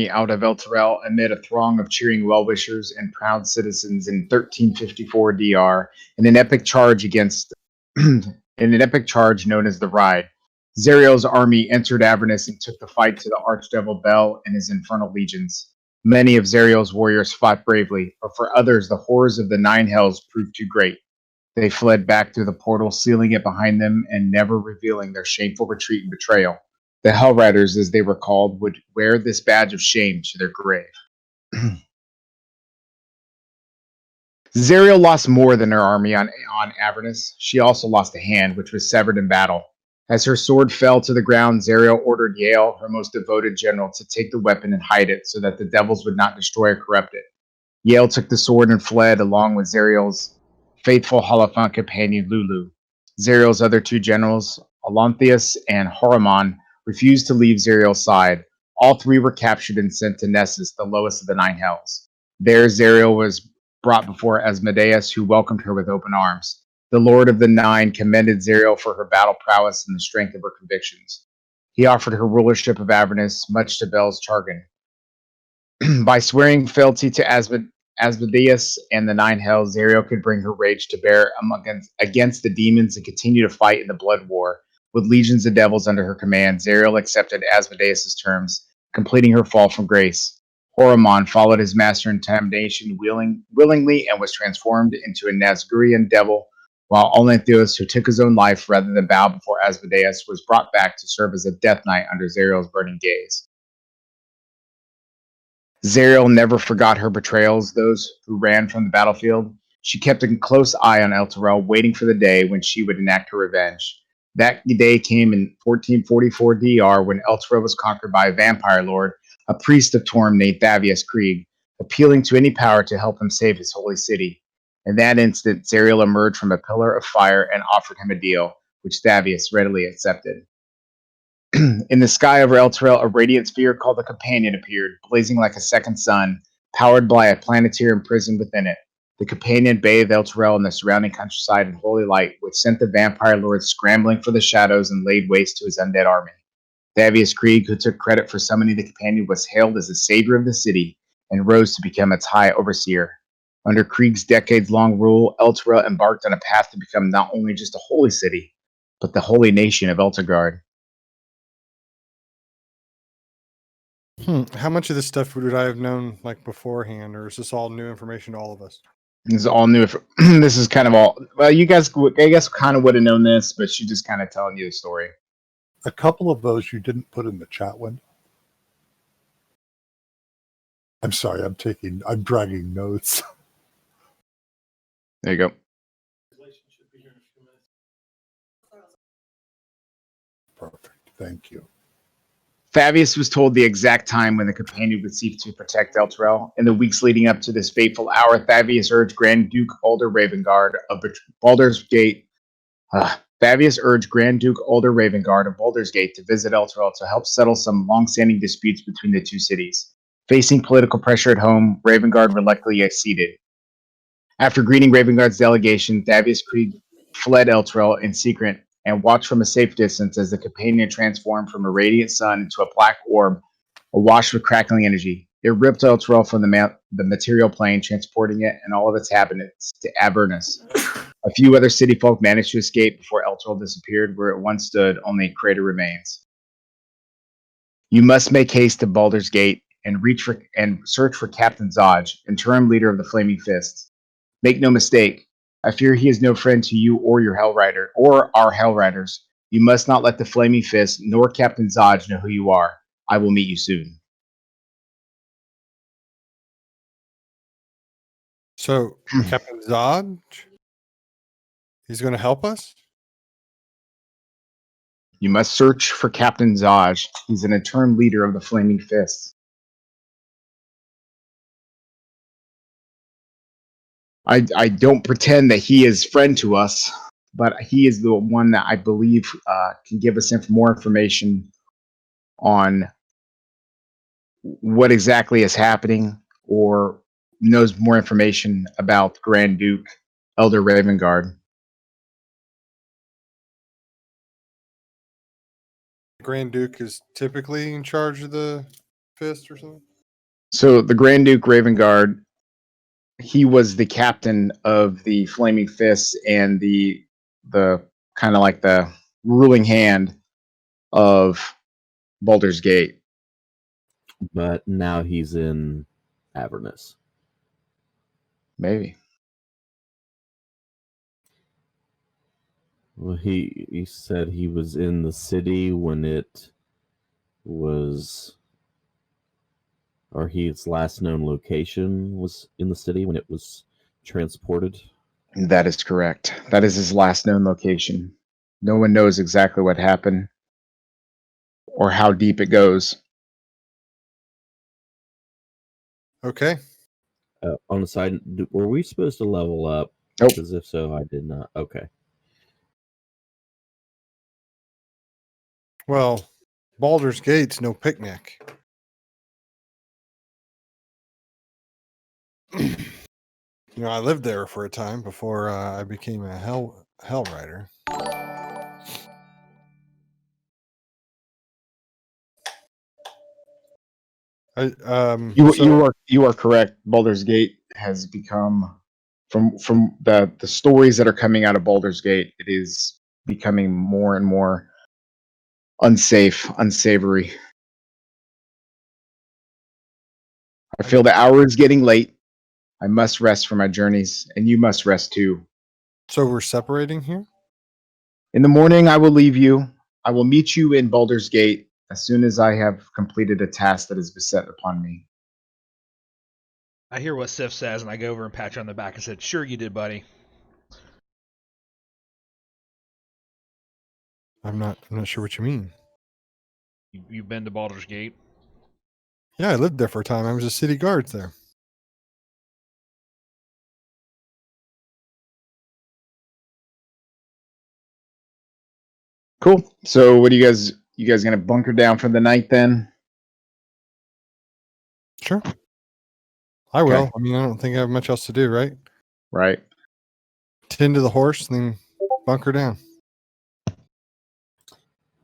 out of Elturel amid a throng of cheering well-wishers and proud citizens in 1354 DR in an epic charge against in an epic charge known as the Ride. Zariel's army entered Avernus and took the fight to the archdevil Bel and his infernal legions. Many of Zariel's warriors fought bravely, but for others the horrors of the Nine Hells proved too great. They fled back through the portal, sealing it behind them and never revealing their shameful retreat and betrayal. The Hell Riders, as they were called, would wear this badge of shame to their grave. Zariel lost more than her army on Avernus. She also lost a hand, which was severed in battle. As her sword fell to the ground, Zariel ordered Yale, her most devoted general, to take the weapon and hide it so that the devils would not destroy or corrupt it. Yale took the sword and fled along with Zariel's faithful Holophant companion Lulu. Zariel's other two generals, Alontheus and Horomon, refused to leave Zariel's side. All three were captured and sent to Nessus, the lowest of the Nine Hells. There, Zariel was brought before Asmodeus, who welcomed her with open arms. The Lord of the Nine commended Zariel for her battle prowess and the strength of her convictions. He offered her rulership of Avernus, much to Bel's chagrin. By swearing fealty to Asmodeus and the Nine Hells, Zariel could bring her rage to bear against the demons and continue to fight in the blood war. With legions of devils under her command, Zariel accepted Asmodeus' terms, completing her fall from grace. Horomon followed his master in damnation willingly and was transformed into a Nazgurian devil, while Olanthius, who took his own life rather than bow before Asmodeus, was brought back to serve as a death knight under Zariel's burning gaze. Zariel never forgot her betrayals, those who ran from the battlefield. She kept a close eye on Elturel, waiting for the day when she would enact her revenge. That day came in 1444 DR when Elturel was conquered by a vampire lord, a priest of Torm named Thavius Krieg, appealing to any power to help him save his holy city. In that instant, Zariel emerged from a pillar of fire and offered him a deal, which Thavius readily accepted. In the sky over Elturel, a radiant sphere called the Companion appeared, blazing like a second sun, powered by a planeteer imprisoned within it. The Companion bathed Elturel and the surrounding countryside in holy light, which sent the vampire lord scrambling for the shadows and laid waste to his undead army. Thavius Krieg, who took credit for summoning the Companion, was hailed as the savior of the city and rose to become its high overseer. Under Krieg's decades-long rule, Elturel embarked on a path to become not only just a holy city, but the holy nation of Elturgard. How much of this stuff would I have known like beforehand, or is this all new information to all of us? This is all new. This is kind of all. Well, you guys, I guess, kind of would have known this, but she's just kind of telling you the story. A couple of those you didn't put in the chat window. I'm sorry. I'm dragging notes. There you go. Perfect. Thank you. Fabius was told the exact time when the Companion would seek to protect Elturel. In the weeks leading up to this fateful hour, Fabius urged Grand Duke Baldur Ravengard of Baldur's Gate. Fabius urged Grand Duke Baldur Ravengard of Baldur's Gate to visit Elturel to help settle some long-standing disputes between the two cities. Facing political pressure at home, Ravengard reluctantly acceded. After greeting Ravengard's delegation, Fabius Krieg fled Elturel in secret and watched from a safe distance as the Companion transformed from a radiant sun into a black orb awash with crackling energy. It ripped Elturel from the material plane, transporting it and all of its inhabitants to Avernus. A few other city folk managed to escape before Elturel disappeared. Where it once stood, only a crater remains. You must make haste to Baldur's Gate and search for Captain Zodge, interim leader of the Flaming Fists. Make no mistake, I fear he is no friend to you or your Hellrider, or our Hellriders. You must not let the Flaming Fist nor Captain Zodge know who you are. I will meet you soon. So, Captain Zodge? He's going to help us? You must search for Captain Zodge. He's an interim leader of the Flaming Fists. I don't pretend that he is friend to us, but he is the one that I believe can give us more information on what exactly is happening, or knows more information about Grand Duke Elder Ravengard. Grand Duke is typically in charge of the fist or something? So the Grand Duke Ravengard, he was the captain of the Flaming Fists and the kind of like the ruling hand of Baldur's Gate. But now he's in Avernus. Maybe. Well, he said he was in the city when it was, or his last known location was in the city when it was transported. That is correct. That is his last known location. No one knows exactly what happened or how deep it goes. Okay. On the side, were we supposed to level up? Nope. Because if so, I did not. Okay. Well, Baldur's Gate's no picnic. I lived there for a time before I became a hell rider. You are correct. Baldur's Gate has become from the stories that are coming out of Baldur's Gate, it is becoming more and more unsafe, unsavory. I feel the hour is getting late. I must rest for my journeys, and you must rest too. So we're separating here? In the morning, I will leave you. I will meet you in Baldur's Gate as soon as I have completed a task that is beset upon me. I hear what Sif says, and I go over and pat you on the back and said, "Sure you did, buddy." I'm not sure what you mean. You've been to Baldur's Gate? Yeah, I lived there for a time. I was a city guard there. Cool. So what do you guys gonna bunker down for the night then? Sure. I will. Okay. I mean, I don't think I have much else to do, right? Right. Tend to the horse and then bunker down.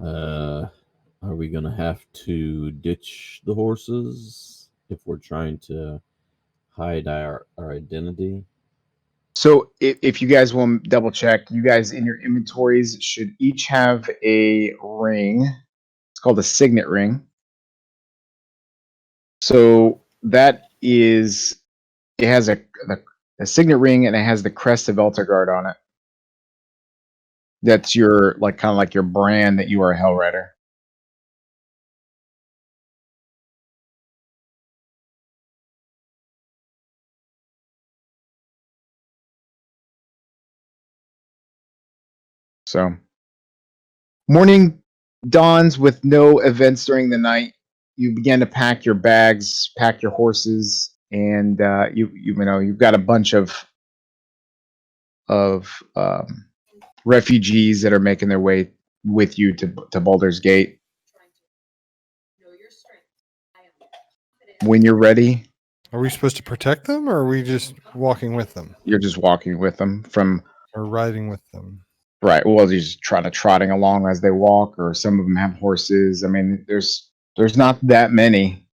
Are we gonna have to ditch the horses if we're trying to hide our identity? So if you guys will double check, you guys in your inventories should each have a ring. It's called a Signet Ring. So that is, it has a Signet Ring and it has the crest of Eltergard on it. That's your kind of like your brand that you are a Hell Rider. So, morning dawns with no events during the night. You begin to pack your bags, pack your horses, and you've got a bunch of refugees that are making their way with you to Baldur's Gate. When you're ready, Are we supposed to protect them, or are we just walking with them you're just walking with them from or riding with them? right. Well, you're just trotting along as they walk, or some of them have horses. I mean, there's not that many.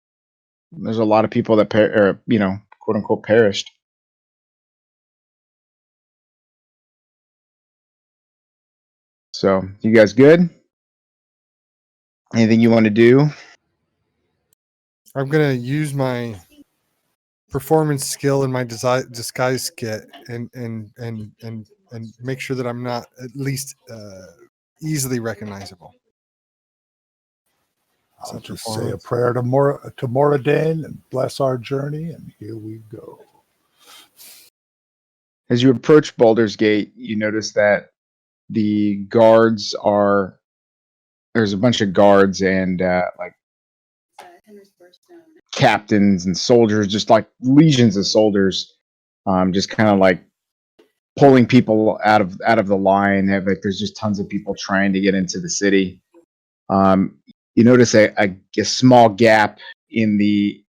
There's a lot of people that quote unquote perished. So, you guys good? Anything you want to do? I'm gonna use my performance skill and my disguise kit and make sure that I'm not at least easily recognizable. I'll just say a prayer to Moradin and bless our journey, and here we go. As you approach Baldur's Gate, you notice that the guards there's a bunch of guards and captains and soldiers, just like legions of soldiers, just kind of like pulling people out of the line. There's just tons of people trying to get into the city. You notice a small gap in the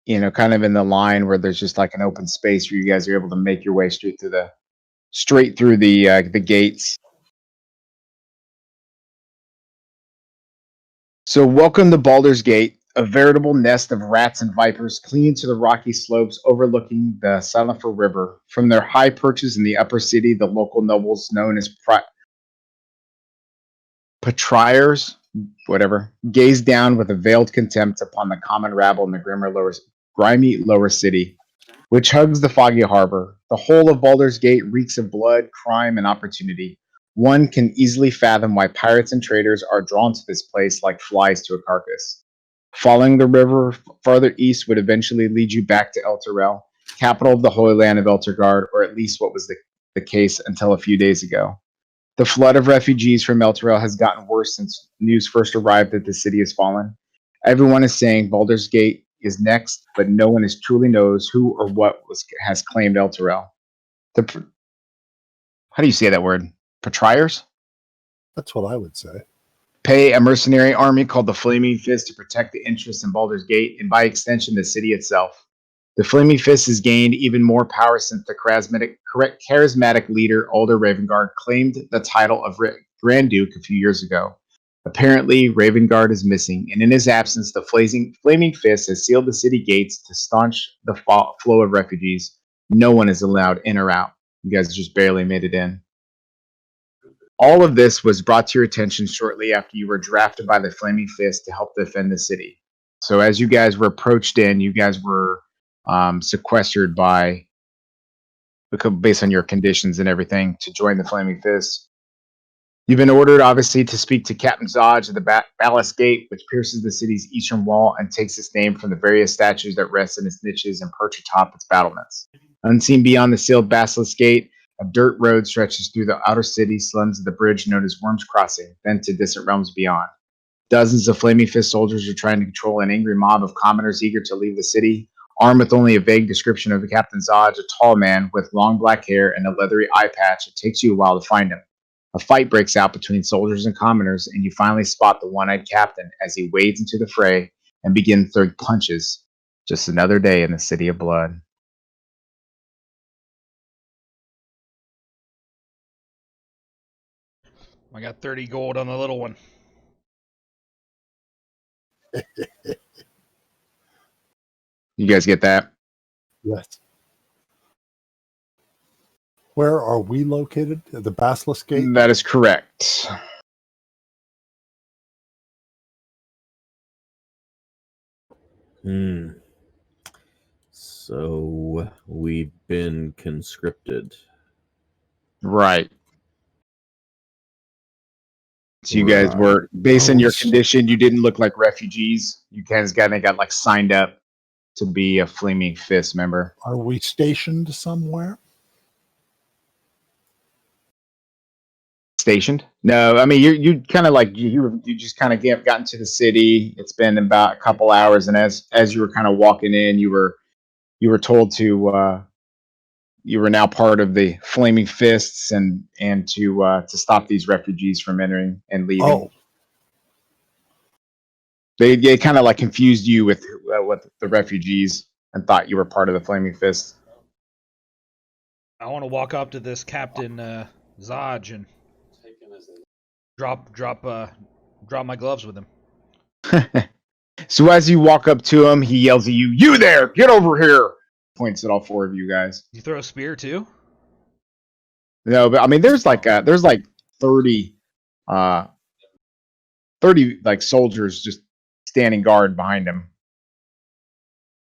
kind of in the line where there's just like an open space where you guys are able to make your way straight through the gates. So welcome to Baldur's Gate. a veritable nest of rats and vipers clinging to the rocky slopes overlooking the Silentful River. From their high perches in the upper city, the local nobles known as patriars, whatever, gaze down with a veiled contempt upon the common rabble in the grimy lower city, which hugs the foggy harbor. The whole of Baldur's Gate reeks of blood, crime, and opportunity. One can easily fathom why pirates and traders are drawn to this place like flies to a carcass. Following the river farther east would eventually lead you back to Elturel, capital of the Holy Land of Elturgard, or at least what was the case until a few days ago. The flood of refugees from Elturel has gotten worse since news first arrived that the city has fallen. Everyone is saying Baldur's Gate is next, but no one truly knows who or what has claimed Elturel. How do you say that word? Patriars? That's what I would say. Pay a mercenary army called the Flaming Fist to protect the interests in Baldur's Gate and, by extension, the city itself. The Flaming Fist has gained even more power since the charismatic leader, Alder Ravengard, claimed the title of Grand Duke a few years ago. Apparently, Ravengard is missing, and in his absence, the Flaming Fist has sealed the city gates to staunch the flow of refugees. No one is allowed in or out. You guys just barely made it in. All of this was brought to your attention shortly after you were drafted by the Flaming Fist to help defend the city. So as you guys were approached in, you guys were sequestered based on your conditions and everything to join the Flaming Fist. You've been ordered, obviously, to speak to Captain Zodge at the Ballast Gate, which pierces the city's eastern wall and takes its name from the various statues that rest in its niches and perch atop its battlements. Unseen beyond the sealed Basilisk Gate, a dirt road stretches through the outer city slums of the bridge known as Worm's Crossing, then to distant realms beyond. Dozens of Flaming Fist soldiers are trying to control an angry mob of commoners eager to leave the city. Armed with only a vague description of the Captain Zodge, a tall man with long black hair and a leathery eye patch, it takes you a while to find him. A fight breaks out between soldiers and commoners, and you finally spot the one-eyed captain as he wades into the fray and begins throwing punches. Just another day in the City of Blood. I got 30 gold on the little one. You guys get that? Yes. Where are we located? At the Basilisk Gate? That is correct. So we've been conscripted. Right. So you guys were, based on your condition, you didn't look like refugees. You guys got like signed up to be a Flaming Fist member. Are we stationed somewhere? Stationed? No, I mean you kind of like you just kind of got into the city. It's been about a couple hours, and as you were kind of walking in, you were told to you were now part of the Flaming Fists and to stop these refugees from entering and leaving. Oh, They kind of like confused you with the refugees and thought you were part of the Flaming Fist. I want to walk up to this Captain Zodge and drop my gloves with him. So as you walk up to him, he yells at you, "You there! Get over here!" Points at all four of you guys. You throw a spear too? No, but I mean, there's like 30 like soldiers just standing guard behind him.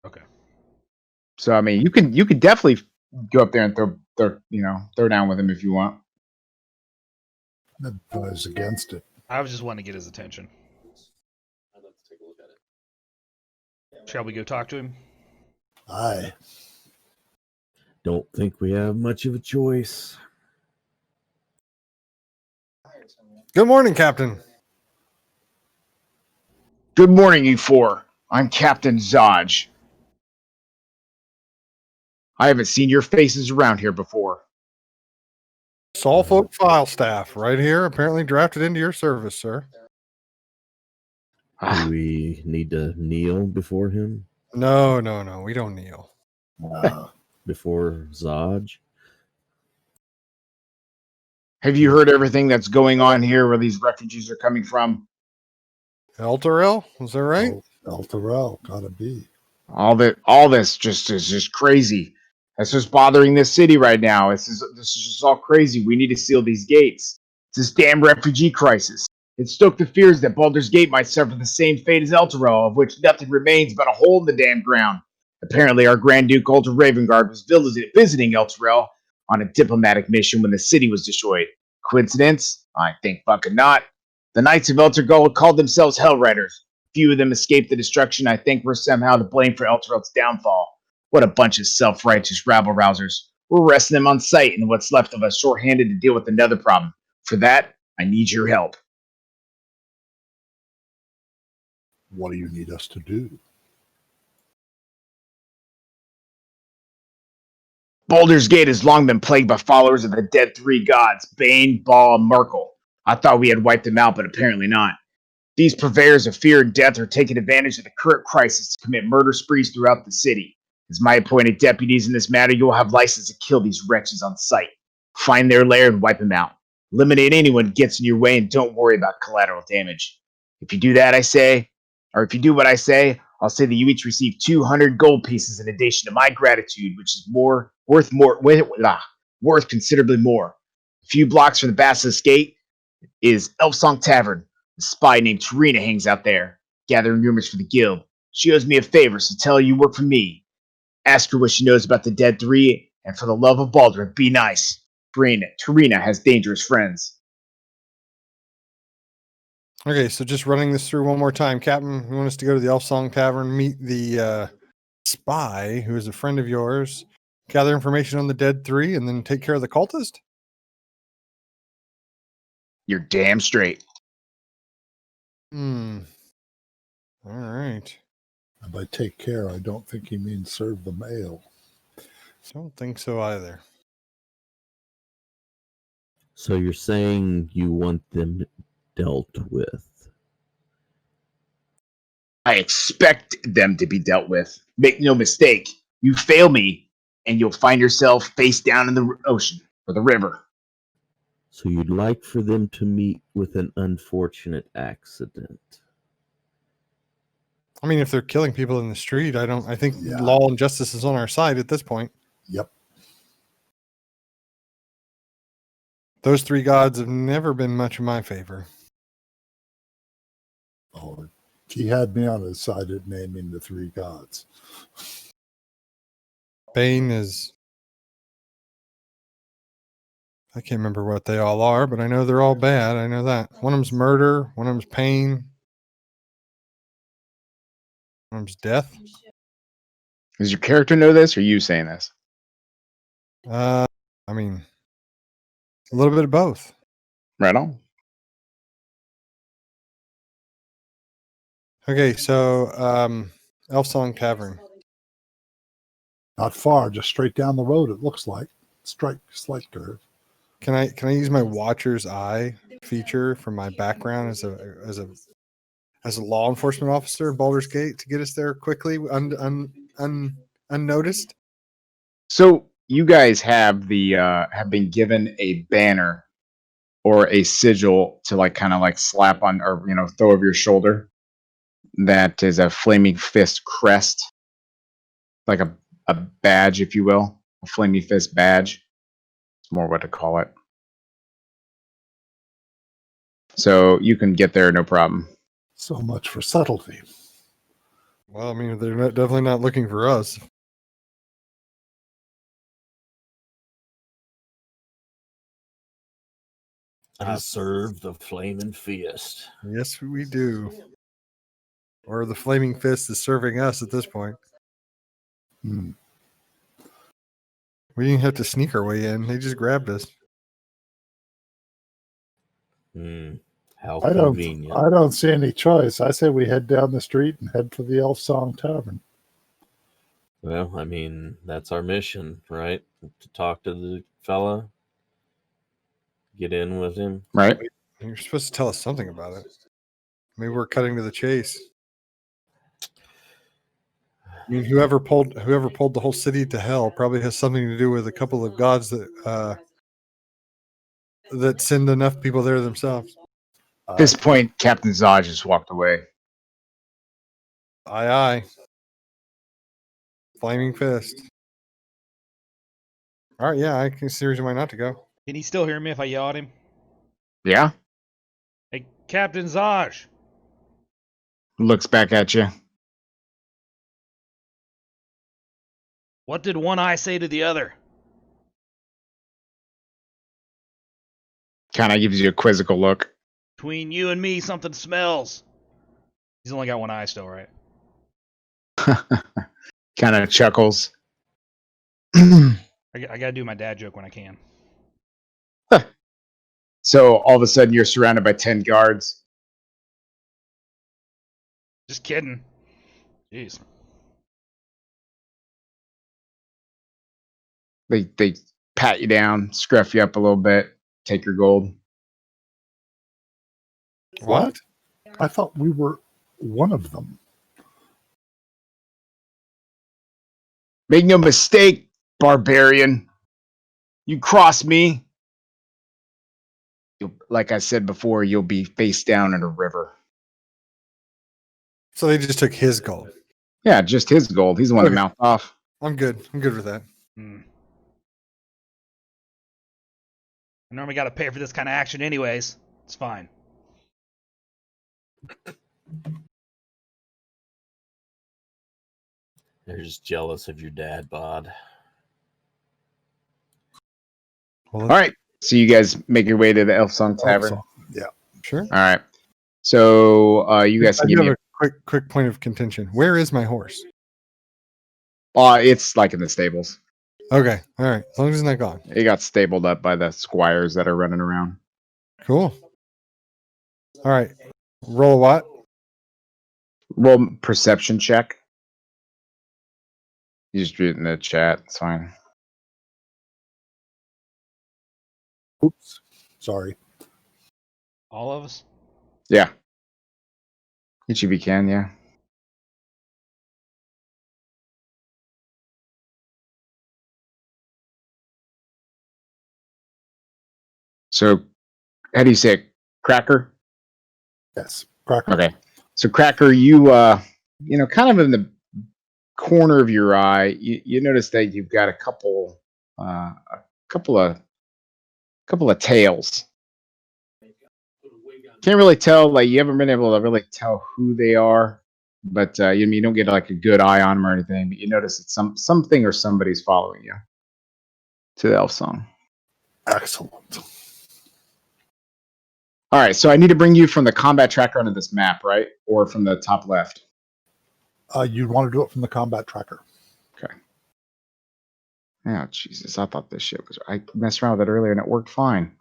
Okay. So I mean, you could definitely go up there and throw down with him if you want. I was against it. I was just wanting to get his attention. Shall we go talk to him? Aye. Don't think we have much of a choice. Good morning, Captain. Good morning, you four. I'm Captain Zodge. I haven't seen your faces around here before. Suffolk file staff right here, apparently drafted into your service, sir. Do we need to kneel before him? No, we don't kneel. Before Zodge? Have you heard everything that's going on here where these refugees are coming from? Elturel, is that right? Elturel, gotta be. All this just is just crazy. That's just bothering this city right now. This is just all crazy. We need to seal these gates. It's this damn refugee crisis. It stoked the fears that Baldur's Gate might suffer the same fate as Elturel, of which nothing remains but a hole in the damn ground. Apparently, our Grand Duke Ultra Ravengard was visiting Elturel on a diplomatic mission when the city was destroyed. Coincidence? I think fucking not. The Knights of Elturel called themselves Hellriders. Few of them escaped the destruction. I think we're somehow to blame for Elturel's downfall. What a bunch of self-righteous rabble-rousers. We're arresting them on sight, and what's left of us short-handed to deal with another problem. For that, I need your help. What do you need us to do? Baldur's Gate has long been plagued by followers of the dead three gods, Bane, Baal, and Merkel. I thought we had wiped them out, but apparently not. These purveyors of fear and death are taking advantage of the current crisis to commit murder sprees throughout the city. As my appointed deputies in this matter, you will have license to kill these wretches on sight. Find their lair and wipe them out. Eliminate anyone who gets in your way and don't worry about collateral damage. If you do what I say, I'll say that you each receive 200 gold pieces in addition to my gratitude, which is worth considerably more. A few blocks from the Bathhouse gate is Elf Song Tavern. A spy named Tarina hangs out there, gathering rumors for the guild. She owes me a favor, so tell her you work for me. Ask her what she knows about the dead three, and for the love of Baldur, be nice. Tarina has dangerous friends. Okay, so just running this through one more time, Captain. You want us to go to the Elf Song Tavern, meet the spy who is a friend of yours, gather information on the dead three, and then take care of the cultist? You're damn straight. All right. And by take care, I don't think he means serve them ale. Don't think so either. So you're saying you want them dealt with? I expect them to be dealt with. Make no mistake. You fail me, and you'll find yourself face down in the ocean or the river. So you'd like for them to meet with an unfortunate accident? I mean, if they're killing people in the street, I think Yeah. law and justice is on our side at this point. Yep. Those three gods have never been much in my favor. Oh, he had me on his side at naming the three gods. Bane is... I can't remember what they all are, but I know they're all bad. I know that. One of them's murder. One of them's pain. One of them's death. Does your character know this, or are you saying this? I mean, a little bit of both. Right on. Okay, so Elf Song Tavern. Not far, just straight down the road, it looks like. Slight curve. Can I use my Watcher's Eye feature from my background as a law enforcement officer in Baldur's Gate to get us there quickly, unnoticed? So you guys have have been given a banner or a sigil to kind of slap on, or throw over your shoulder. That is a flaming fist crest, like a badge, if you will, a flaming fist badge. It's more what to call it. So you can get there, no problem. So much for subtlety. Well, I mean, they're definitely not looking for us. I serve the flaming fist. Yes, we do. Or the Flaming Fist is serving us at this point. Hmm. We didn't have to sneak our way in. They just grabbed us. How I convenient. don't see any choice. I say we head down the street and head for the Elf Song Tavern. Well, I mean, that's our mission, right? To talk to the fella, get in with him. Right? You're supposed to tell us something about it. Maybe we're cutting to the chase. I mean, whoever pulled the whole city to hell probably has something to do with a couple of gods that send enough people there themselves. At this point, Captain Zod just walked away. Aye, aye. Flaming fist. All right, yeah, I can see reason why not to go. Can he still hear me if I yell at him? Yeah? Hey, Captain Zaj! Looks back at you. What did one eye say to the other? Kind of gives you a quizzical look. Between you and me, something smells. He's only got one eye still, right? Kind of chuckles. I gotta do my dad joke when I can. So all of a sudden you're surrounded by 10 guards. Just kidding. Jeez. They pat you down, scruff you up a little bit, take your gold. What? I thought we were one of them. Make no mistake, barbarian. You cross me, like I said before, you'll be face down in a river. So they just took his gold. Yeah, just his gold. He's the one that Okay. mouthed off. I'm good. I'm good with that. I normally gotta pay for this kind of action anyways. It's fine. They're just jealous of your dad, bod. Well, All right. So you guys make your way to the Elf Song Tavern. Also, yeah. sure. All right. So you guys I can do give have me. a quick point of contention. Where is my horse? It's like in the stables. Okay. All right. As long as it's not gone. It got stabled up by the squires that are running around. Cool. All right. Roll what? Roll perception check. You just do it in the chat. It's fine. Oops. Sorry. All of us? Yeah. Each of you can, yeah. So, how do you say it? Cracker? Yes. Cracker. Okay. So, Cracker, you, kind of in the corner of your eye, you notice that you've got a couple of tails. Can't really tell, like, you haven't been able to really tell who they are, but you don't get like a good eye on them or anything, but you notice that something or somebody's following you to the Elf Song. Excellent. All right, so I need to bring you from the combat tracker onto this map, right? Or from the top left? You'd want to do it from the combat tracker. Okay. Oh, Jesus, I thought this shit was... I messed around with it earlier and it worked fine.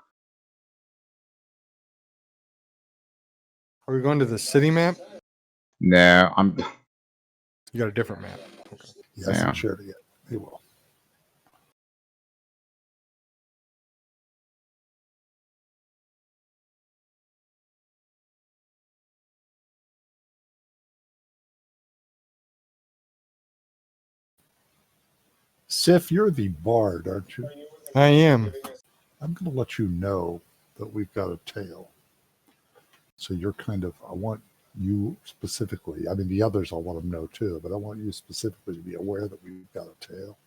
Are we going to the city map? No, I'm... You got a different map. Okay. Yes, Yeah. I'm sure he will. Sif, you're the bard, aren't you? I am. I'm going to let you know that we've got a tail. So you're kind of, I want you specifically, I mean, the others I'll let them know too, but I want you specifically to be aware that we've got a tail.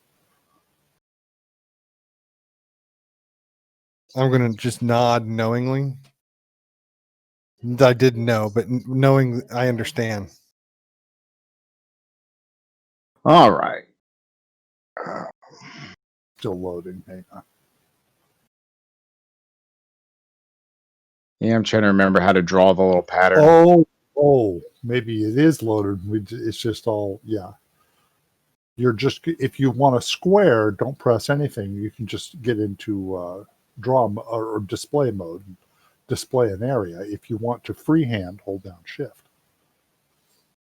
I'm going to just nod knowingly. I did know, but knowing I understand. All right. Still loading. Hang on. Yeah, I'm trying to remember how to draw the little pattern. Oh, maybe it is loaded. It's just all, yeah. You're just, if you want a square, don't press anything. You can just get into draw or display mode, display an area. If you want to freehand, hold down shift.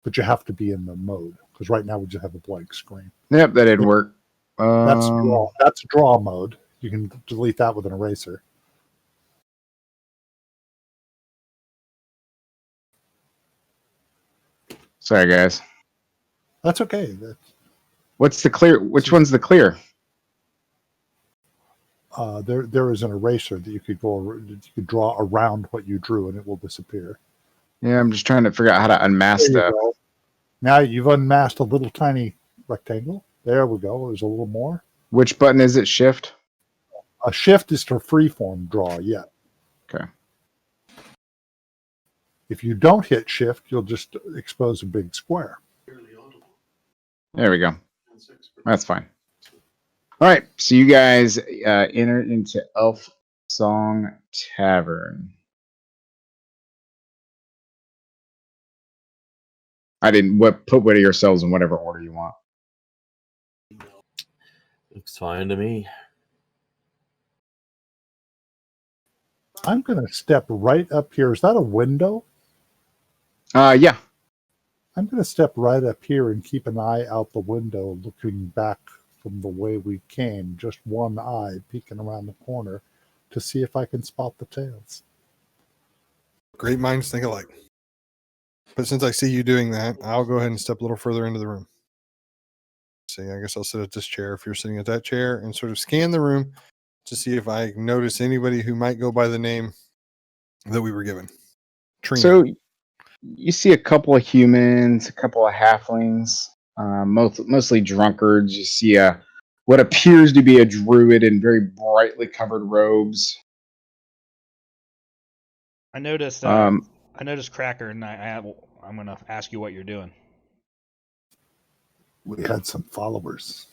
But you have to be in the mode because right now we just have a blank screen. Yep, that didn't work. That's draw mode. You can delete that with an eraser. Sorry, guys. That's okay. What's the clear? Which one's the clear? There is an eraser that you could draw around what you drew and it will disappear. Yeah, I'm just trying to figure out how to unmask There you stuff. go. Now you've unmasked a little tiny rectangle. There we go. There's a little more. Which button is it? Shift? A shift is for freeform draw, yeah. Okay. If you don't hit shift, you'll just expose a big square. There we go. That's fine. All right. So you guys entered into Elf Song Tavern. I didn't put one of yourselves in whatever order you want. Looks fine to me. I'm going to step right up here. Is that a window? Yeah. I'm going to step right up here and keep an eye out the window looking back from the way we came. Just one eye peeking around the corner to see if I can spot the tails. Great minds think alike. But since I see you doing that, I'll go ahead and step a little further into the room. See, I guess I'll sit at this chair if you're sitting at that chair and sort of scan the room to see if I notice anybody who might go by the name that we were given. Trina. So you see a couple of humans, a couple of halflings, mostly drunkards. You see what appears to be a druid in very brightly covered robes. I noticed. I noticed Cracker, and I'm gonna ask you what you're doing. We had some followers.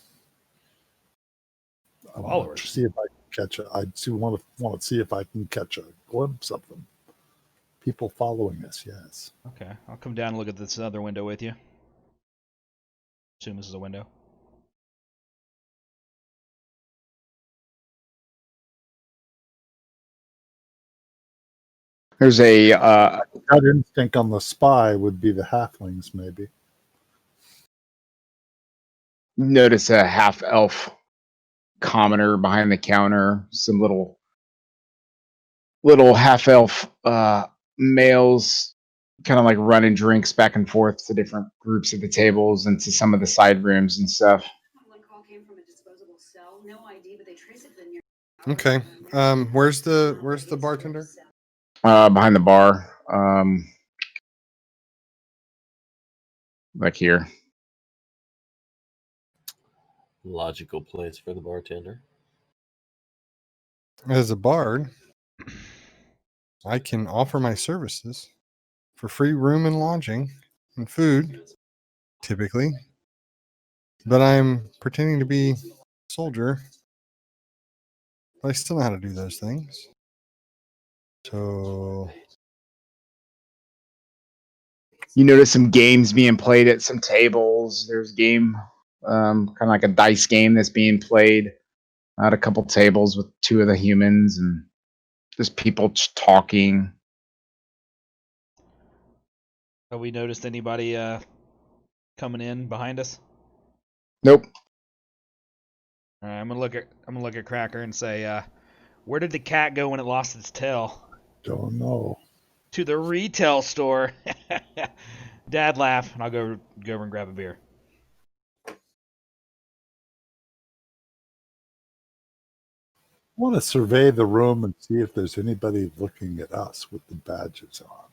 I want Followers? to see if I can catch want to see if I can catch a glimpse of them. People following us, yes. Okay, I'll come down and look at this other window with you. Assume this is a window. There's a Gut instinct on the spy would be the halflings, maybe. notice a half elf commoner behind the counter. Some little half elf males kind of like running drinks back and forth to different groups at the tables and to some of the side rooms and stuff. Okay. Where's the bartender? Behind the bar. Like here. Logical place for the bartender. As a bard, I can offer my services for free room and lodging and food, typically. But I'm pretending to be a soldier. But I still know how to do those things. So You notice some games being played at some tables. There's game, kind of like a dice game that's being played at a couple tables with two of the humans, and just people talking. Have we noticed anybody coming in behind us? Nope. All right, I'm gonna look at Cracker and say, where did the cat go when it lost its tail? Don't know. To the retail store. Dad laugh, and I'll go over and grab a beer. I want to survey the room and see if there's anybody looking at us with the badges on.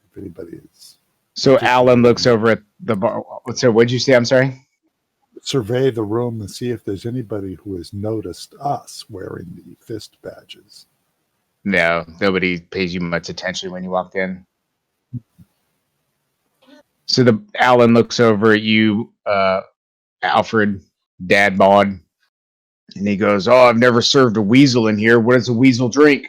If anybody is. So Alan looks over at the bar. So what'd you say? I'm sorry. Survey the room and see if there's anybody who has noticed us wearing the fist badges. No, nobody pays you much attention when you walked in. So Alan looks over at you, Alfred, Dad bod, and he goes, "Oh, I've never served a weasel in here. What does a weasel drink?"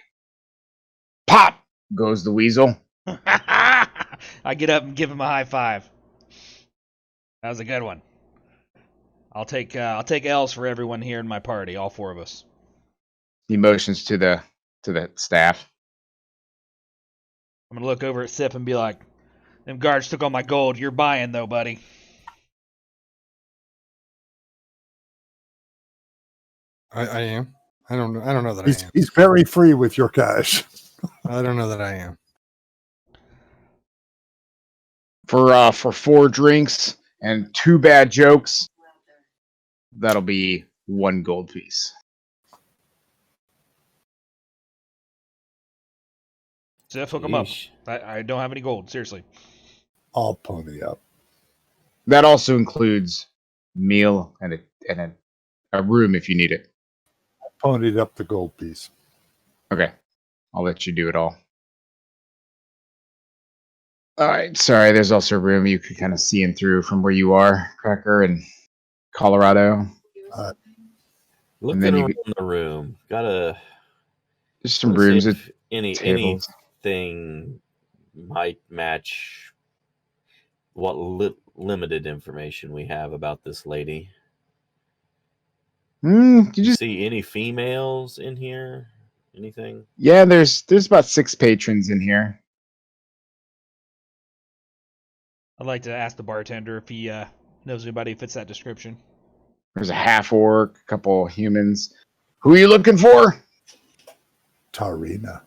Pop goes the weasel. I get up and give him a high five. That was a good one. I'll take L's for everyone here in my party, all four of us. He motions to the staff. I'm gonna look over at Sip and be like, "Them guards took all my gold. You're buying though, buddy." I am. I don't know that I am. He's very free with your cash. I don't know that I am. For 4 drinks and 2 bad jokes, that'll be 1 gold piece. Sip, hook him up. Yeesh. I don't have any gold. Seriously. I'll pony up. That also includes meal and a room if you need it. Ponied up the gold piece. Okay, I'll let you do it all. All right, sorry. There's also a room you could kind of see in through from where you are, Cracker, in Colorado. Looking then you around the room, gotta There's some wanna see rooms with if tables. anything might match what limited information we have about this lady. You You just see any females in here? Anything? Yeah. There's about 6 patrons in here. I'd like to ask the bartender if he knows anybody who fits that description. There's a half orc, a couple humans. Who are you looking for? Tarina.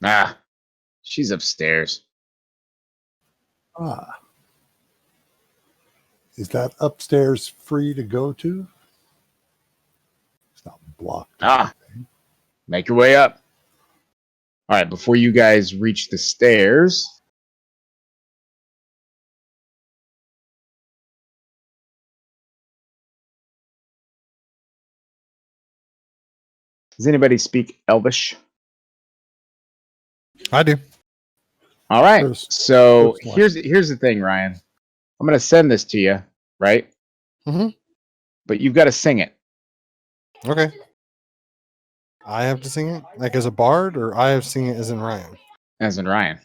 Ah, she's upstairs. Ah. Is that upstairs free to go to? It's not blocked. or Ah. anything. Make your way up. All right, before you guys reach the stairs, does anybody speak Elvish? I do. All right. First- So first one. here's the thing, Ryan. I'm gonna send this to you, right? Mhm. But you've got to sing it. Okay. I have to sing it like as a bard, or I have to sing it as in Ryan. As in Ryan.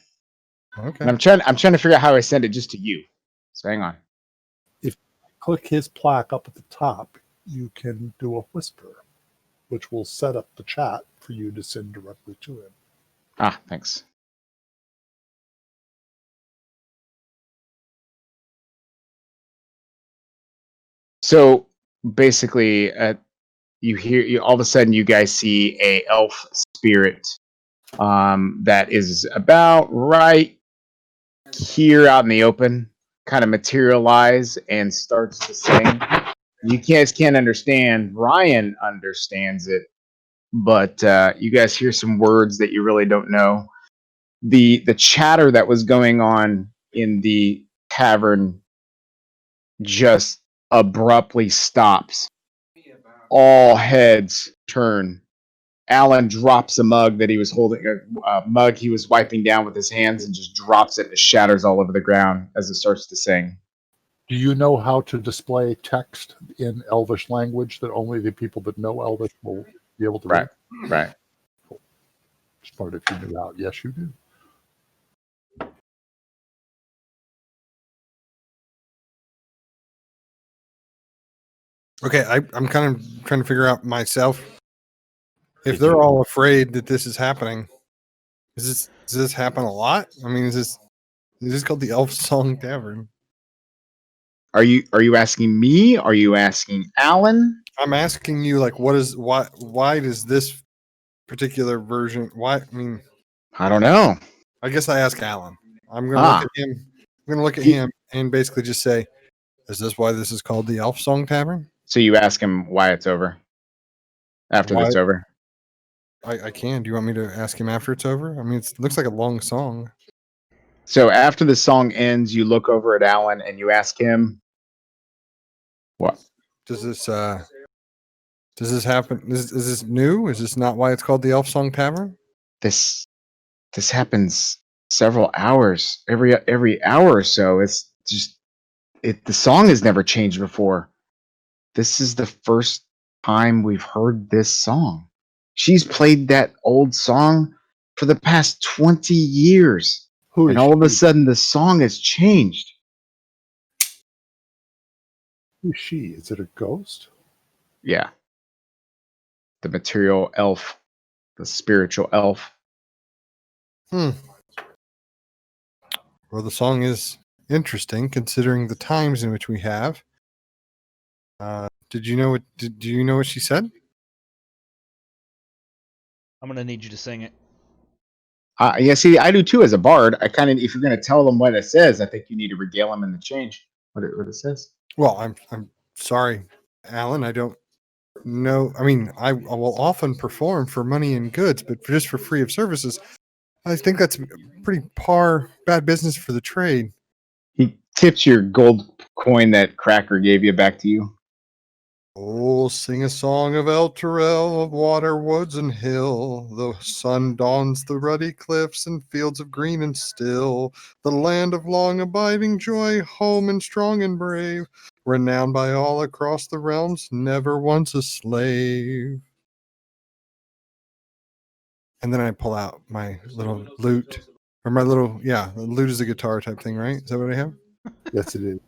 Okay. And I'm trying to figure out how I send it just to you. So hang on. Click his plaque up at the top. You can do a whisper, which will set up the chat for you to send directly to him. Ah, thanks. So basically, you all of a sudden you guys see a elf spirit that is about right here out in the open, kind of materialize and starts to sing. You guys can't understand. Ryan understands it, but you guys hear some words that you really don't know. The chatter that was going on in the tavern just abruptly stops. All heads turn. Alan drops a mug that he was holding, a mug he was wiping down with his hands, and just drops it and it shatters all over the ground as it starts to sing. Do you know how to display text in Elvish language that only the people that know Elvish will be able to Right, read? right. Just wondered if you knew how. Yes, you do. Okay, I'm kind of trying to figure out myself if they're all afraid that this is happening. Does this happen a lot? I mean, is this called the Elf Song Tavern? Are you asking me? Are you asking Alan? I'm asking you, like, why does this particular version? Why? I mean, I don't know. I guess I ask Alan. I'm gonna look at him. I'm gonna look at him and basically just say, "Is this why this is called the Elf Song Tavern?" So you ask him why it's over. After Why- it's over. I can. Do you want me to ask him after it's over? I mean, it looks like a long song. So after the song ends, you look over at Alan and you ask him, "What?" Does this happen? Is this new? Is this not why it's called the Elf Song Tavern? This happens several hours, every hour or so. It's just the song has never changed before. This is the first time we've heard this song. She's played that old song for the past 20 years. Who is And all of a she? sudden the song has changed. Who is she? Is it a ghost? Yeah. The material elf, the spiritual elf. Well, the song is interesting considering the times in which we have. Do you know what she said? I'm gonna need you to sing it. Yeah, see, I do too as a bard. I kind of, if you're going to tell them what it says, I think you need to regale them in the change. What it says. Well, I'm sorry, Alan. I don't know. I mean, I will often perform for money and goods, but just for free of services, I think that's pretty bad business for the trade. He tips your gold coin that Cracker gave you back to you. Oh, sing a song of El Terrell, of water, woods, and hill. The sun dawns the ruddy cliffs and fields of green and still. The land of long abiding joy, home and strong and brave, renowned by all across the realms, never once a slave. And then I pull out my little lute, or my little, the lute is a guitar type thing, right? Is that what I have? Yes, it is.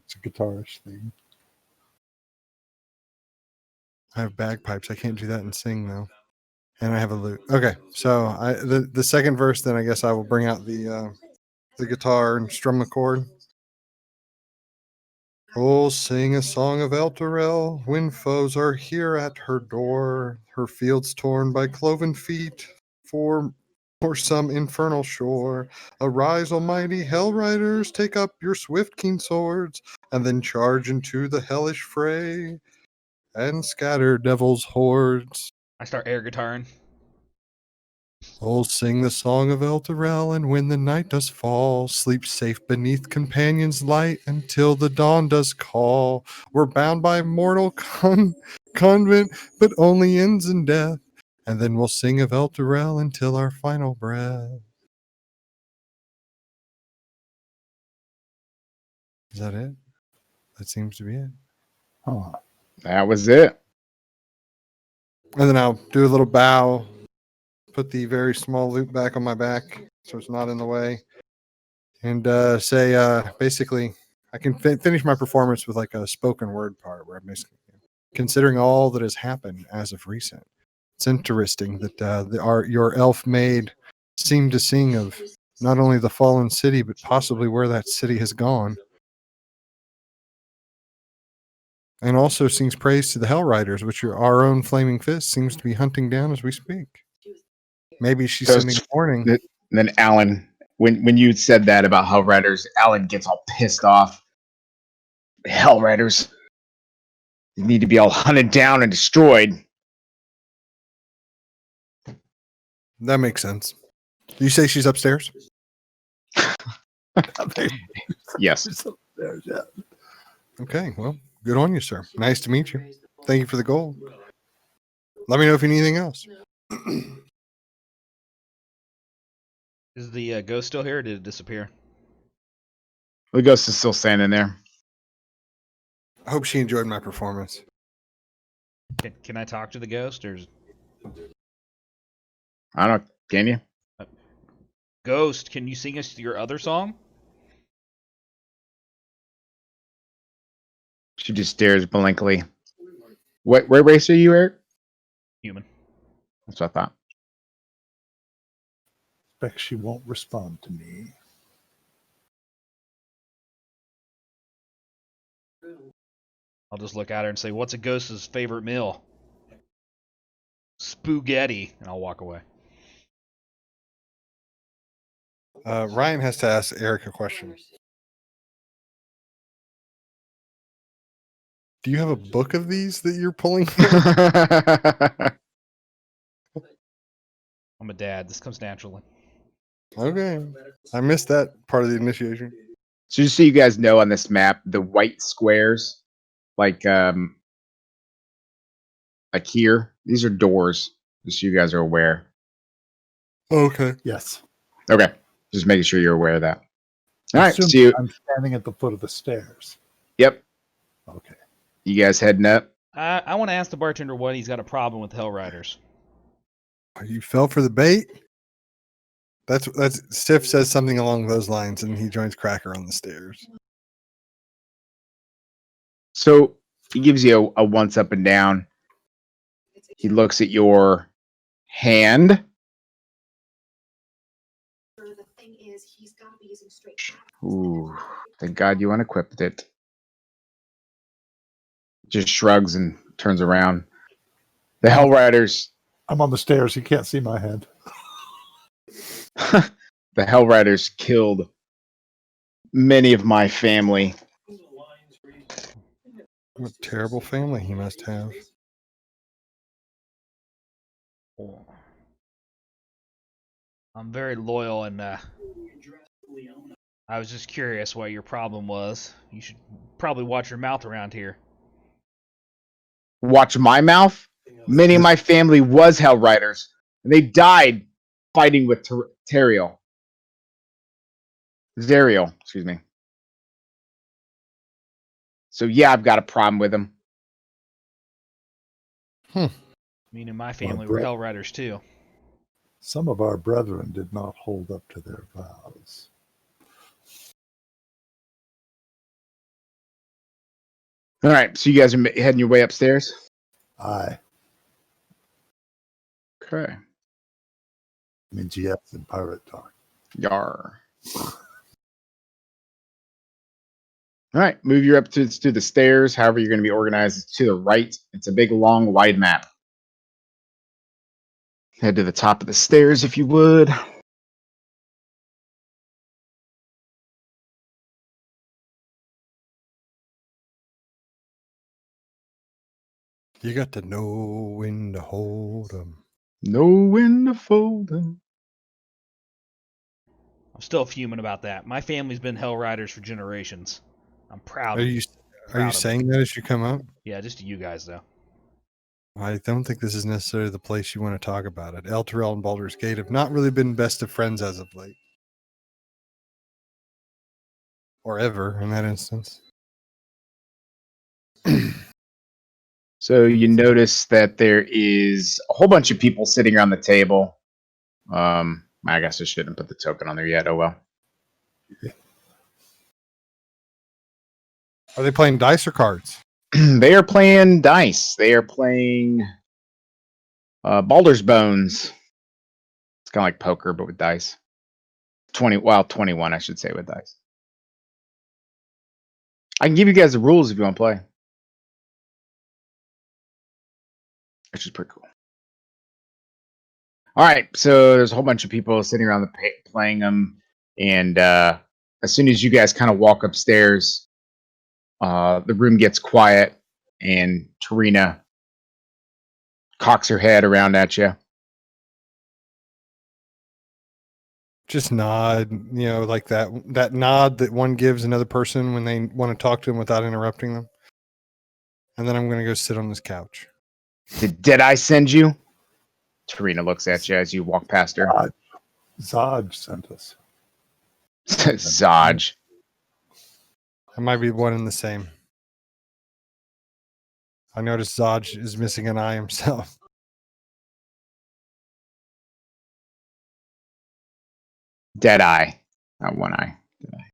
It's a guitarish thing. I have bagpipes. I can't do that and sing though. And I have a lute. Okay, so the second verse, then I guess I will bring out the guitar and strum the chord. Oh, sing a song of El Terrell when foes are here at her door, her fields torn by cloven feet for some infernal shore. Arise, almighty hell riders, take up your swift keen swords, and then charge into the hellish fray and scatter devil's hordes. I start air guitaring. Oh, sing the song of El Terrell, and when the night does fall, sleep safe beneath companions' light until the dawn does call. We're bound by mortal convent, but only ends in death. And then we'll sing of El Terrell until our final breath. Is that it? That seems to be it. Huh. That was it. And then I'll do a little bow, put the very small loop back on my back so it's not in the way, and say basically I can finish my performance with like a spoken word part where I'm basically considering all that has happened as of recent. It's interesting that your elf maid seemed to sing of not only the fallen city, but possibly where that city has gone. And also sings praise to the Hell Riders, which our own Flaming Fist seems to be hunting down as we speak. Maybe she's So sending a warning. Then Alan, when you said that about Hell Riders, Alan gets all pissed off. Hell Riders, they need to be all hunted down and destroyed. That makes sense. You say she's upstairs? Yes. There's yeah. Okay, well, good on you, sir. Nice to meet you. Thank you for the gold. Let me know if you need anything else. Is the ghost still here, or did it disappear? The ghost is still standing there. I hope she enjoyed my performance. Can I talk to the ghost, or I don't know. Can you? Ghost? Can you sing us your other song? She just stares blankly. What race are you, Eric? Human. That's what I thought. Expect she won't respond to me. I'll just look at her and say, "What's a ghost's favorite meal?" Spaghetti, and I'll walk away. Ryan has to ask Eric a question. Do you have a book of these that you're pulling? I'm a dad. This comes naturally. Okay. I missed that part of the initiation. So just so you guys know, on this map, the white squares, like here, these are doors. Just so you guys are aware. Okay. Yes. Okay, just making sure you're aware of that. All right, Assume see you. I'm standing at the foot of the stairs. Yep, Okay. you guys heading up. I want to ask the bartender what he's got a problem with Hell Riders. You fell for the bait? That's Stiff says something along those lines, and he joins Cracker on the stairs. So he gives you a once up and down. He looks at your hand. Ooh, thank God you unequipped it. Just shrugs and turns around. The Hell Riders. I'm on the stairs. You can't see my head. The Hell Riders killed many of my family. What a terrible family he must have. I'm very loyal and I was just curious what your problem was. You should probably watch your mouth around here. Watch my mouth. Many of my family was Hell Riders, and they died fighting with Zariel. Excuse me. So yeah, I've got a problem with him. Me and my family were Hell Riders too. Some of our brethren did not hold up to their vows. All right, so you guys are heading your way upstairs? Aye. Okay. Means yes in pirate talk. Yar. All right, move you up to the stairs. However, you're going to be organized. It's to the right. It's a big, long, wide map. Head to the top of the stairs if you would. You got to know when to hold them. Know when to fold them. I'm still fuming about that. My family's been Hell Riders for generations. I'm proud. Are you proud of saying that as you come up? Yeah, just to you guys though. I don't think this is necessarily the place you want to talk about it. El Terrell and Baldur's Gate have not really been best of friends as of late. Or ever, in that instance. So you notice that there is a whole bunch of people sitting around the table. I guess I shouldn't put the token on there yet. Oh well. Are they playing dice or cards? They are playing dice. They are playing Baldur's Bones. It's kind of like poker, but with dice. 21, I should say, with dice. I can give you guys the rules if you want to play. Which is pretty cool. All right, so there's a whole bunch of people sitting around playing them, and as soon as you guys kind of walk upstairs, the room gets quiet, and Tarina cocks her head around at you. Just nod, like that nod that one gives another person when they want to talk to them without interrupting them. And then I'm going to go sit on this couch. Did I send you? Tarina looks at you as you walk past her. Zodge sent us. Zodge. It might be one and the same. I noticed Zodge is missing an eye himself. Dead eye. Not one eye. Dead eye.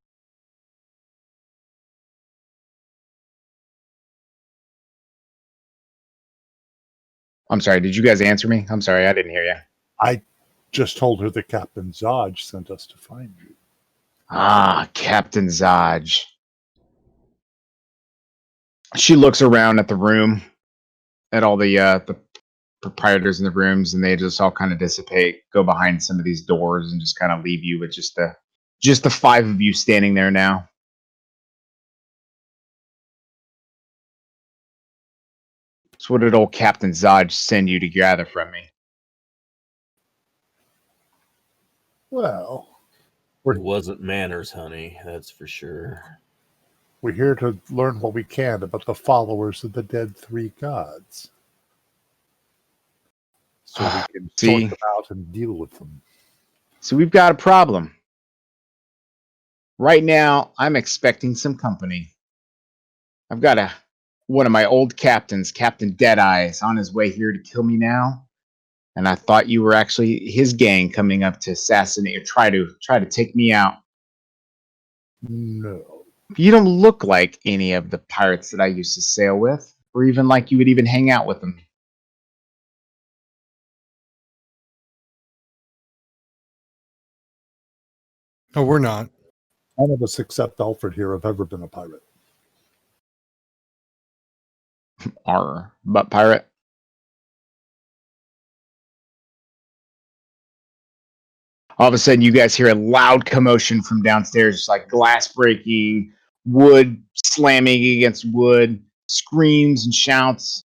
I'm sorry, did you guys answer me? I'm sorry, I didn't hear you. I just told her that Captain Zodge sent us to find you. Ah, Captain Zodge. She looks around at the room, at all the proprietors in the rooms, and they just all kind of dissipate, go behind some of these doors, and just kind of leave you with just the five of you standing there now. So what did old Captain Zodge send you to gather from me? Well, It wasn't manners, honey, that's for sure. we're here to learn what we can about the followers of the dead three gods. So we can See? sort them out and deal with them. So we've got a problem. Right now, I'm expecting some company. I've got one of my old captains, Captain Deadeyes, on his way here to kill me now. And I thought you were actually his gang coming up to assassinate or try to take me out. No. You don't look like any of the pirates that I used to sail with, or even like you would even hang out with them. No, we're not. None of us except Alfred here have ever been a pirate. Arr, butt pirate. All of a sudden, you guys hear a loud commotion from downstairs, just like glass breaking, wood slamming against wood, screams and shouts.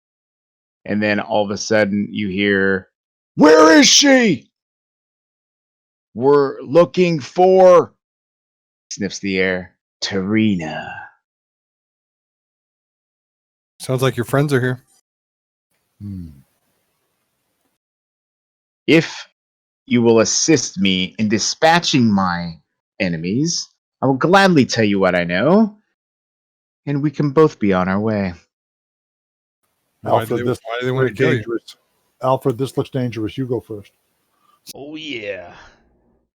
And then all of a sudden, you hear, "Where is she? We're looking for Sniffs the air. Tarina. Sounds like your friends are here. If you will assist me in dispatching my enemies, I will gladly tell you what I know, and we can both be on our way. Why do Alfred, they want to kill you? dangerous. Alfred, this looks dangerous. You go first. Oh yeah.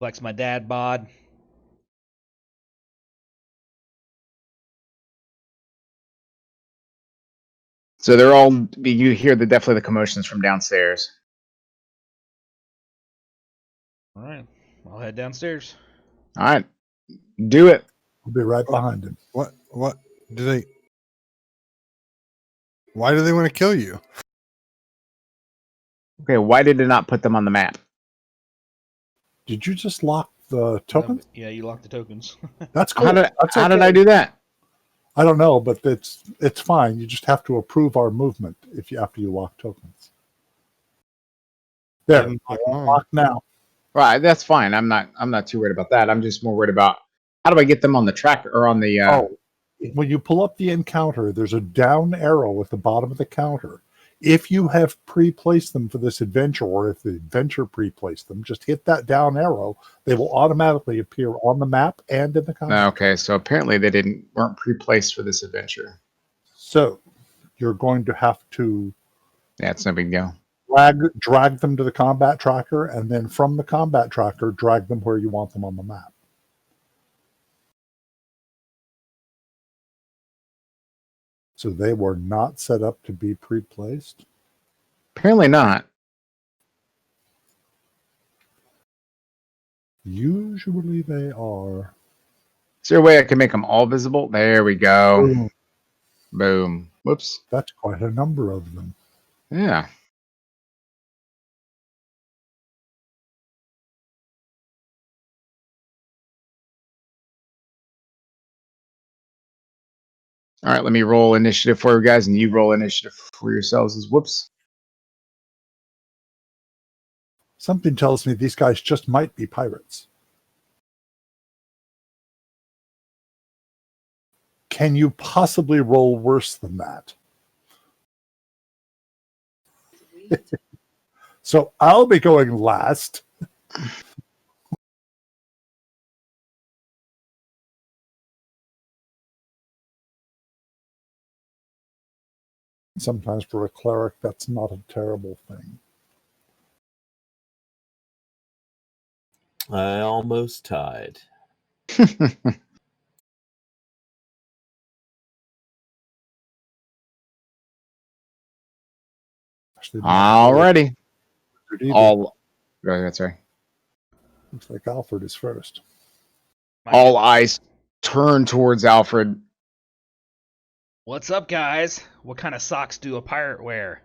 Flex my dad bod. So they're all, you hear definitely the commotions from downstairs. All right. I'll head downstairs. All right, do it. I'll be right behind him. What do they? Why do they want to kill you? Okay, why did it not put them on the map? Did you just lock the token? Yeah, you locked the tokens. That's cool. How did That's how did okay. I do that? I don't know, but it's fine. You just have to approve our movement after you lock tokens. There, Didn't lock they're mine. locked now. Right, that's fine. I'm not too worried about that. I'm just more worried about how do I get them on the tracker or on the When you pull up the encounter, there's a down arrow at the bottom of the counter. If you have pre-placed them for this adventure, or if the adventure pre-placed them, just hit that down arrow. They will automatically appear on the map and in the counter. Okay, so apparently they weren't pre-placed for this adventure. So you're going to have to Yeah, it's no big deal. drag them to the combat tracker, and then from the combat tracker, drag them where you want them on the map. So they were not set up to be pre-placed. Apparently not. Usually they are. Is there a way I can make them all visible? There we go. Boom. Boom. Whoops. That's quite a number of them. Yeah. All right, let me roll initiative for you guys, and you roll initiative for yourselves as whoops. Something tells me these guys just might be pirates. Can you possibly roll worse than that? So I'll be going last. Sometimes for a cleric, that's not a terrible thing. I almost tied. Actually, Alrighty. either. All. Go ahead, sorry. Looks like Alfred is first. All eyes turn towards Alfred. What's up, guys? What kind of socks do a pirate wear?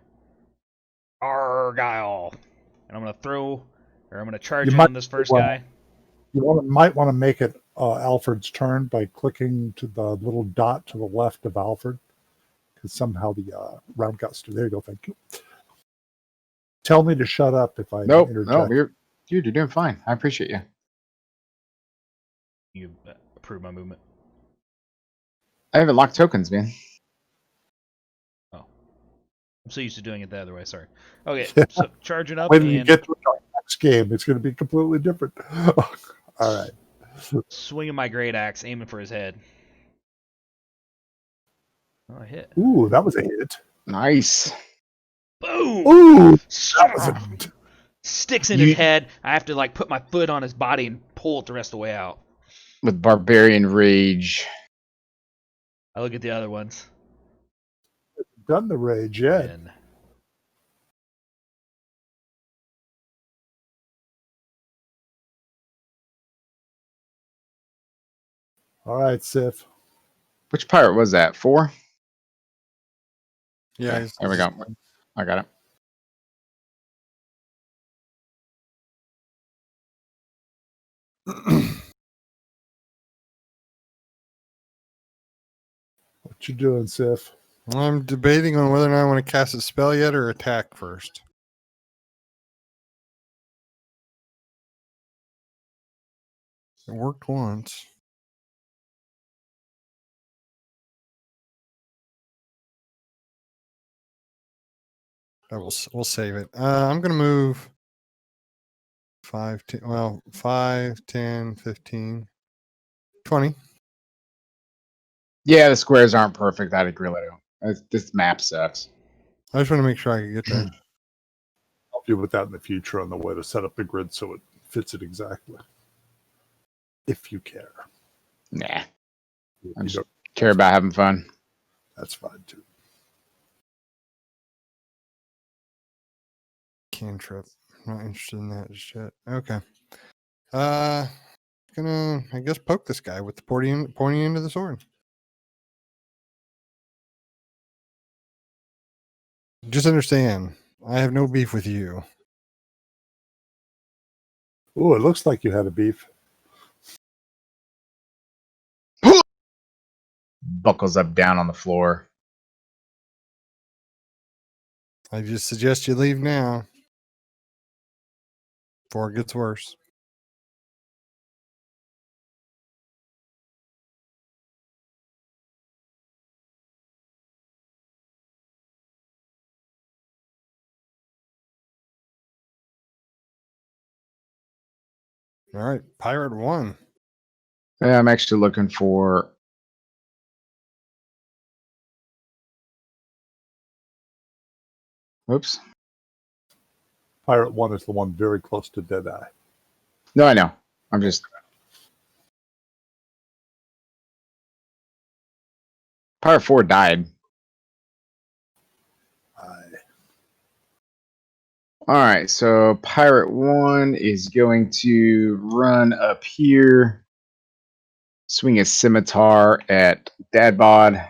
Argyle. And I'm gonna charge in on this first guy. You might want to make it Alfred's turn by clicking to the little dot to the left of Alfred, because somehow the round got started. There you go. Thank you. Tell me to shut up if I interject. No, you're doing fine. I appreciate you. You approve my movement. I haven't locked tokens, man. Oh. I'm so used to doing it the other way, sorry. Okay, so charging up When you and get to our next game, it's going to be completely different. All right. swinging my great axe, aiming for his head. Oh, I hit. Ooh, that was a hit. Nice. Boom! Ooh, that was a Sticks in his head. I have to like put my foot on his body and pull it the rest of the way out. With barbarian rage. I look at the other ones. done the rage yet. And All right, Sif. Which pirate was that? 4? Yeah. There we go. I got it. What you doing, Sif? I'm debating on whether or not I want to cast a spell yet or attack first. It worked once. We'll save it. I'm gonna move 5, 10, 5, 10, 15, 20. Yeah, the squares aren't perfect. I agree with you. This map sucks. I just want to make sure I can get there. Help you with that in the future on the way to set up the grid so it fits it exactly. If you care. Nah, If I you just don't, care about having fun. that's fine too. Cantrip. Not interested in that just yet. Okay. Gonna, I guess, poke this guy with the pointing end of the sword. Just understand, I have no beef with you. Oh, it looks like you had a beef. Buckles up down on the floor. I just suggest you leave now before it gets worse. All right, Pirate 1. Yeah, I'm actually looking for. Oops. Pirate 1 is the one very close to Deadeye. No, I know. I'm just. Pirate 4 died. All right, so Pirate 1 is going to run up here, swing a scimitar at Dadbod.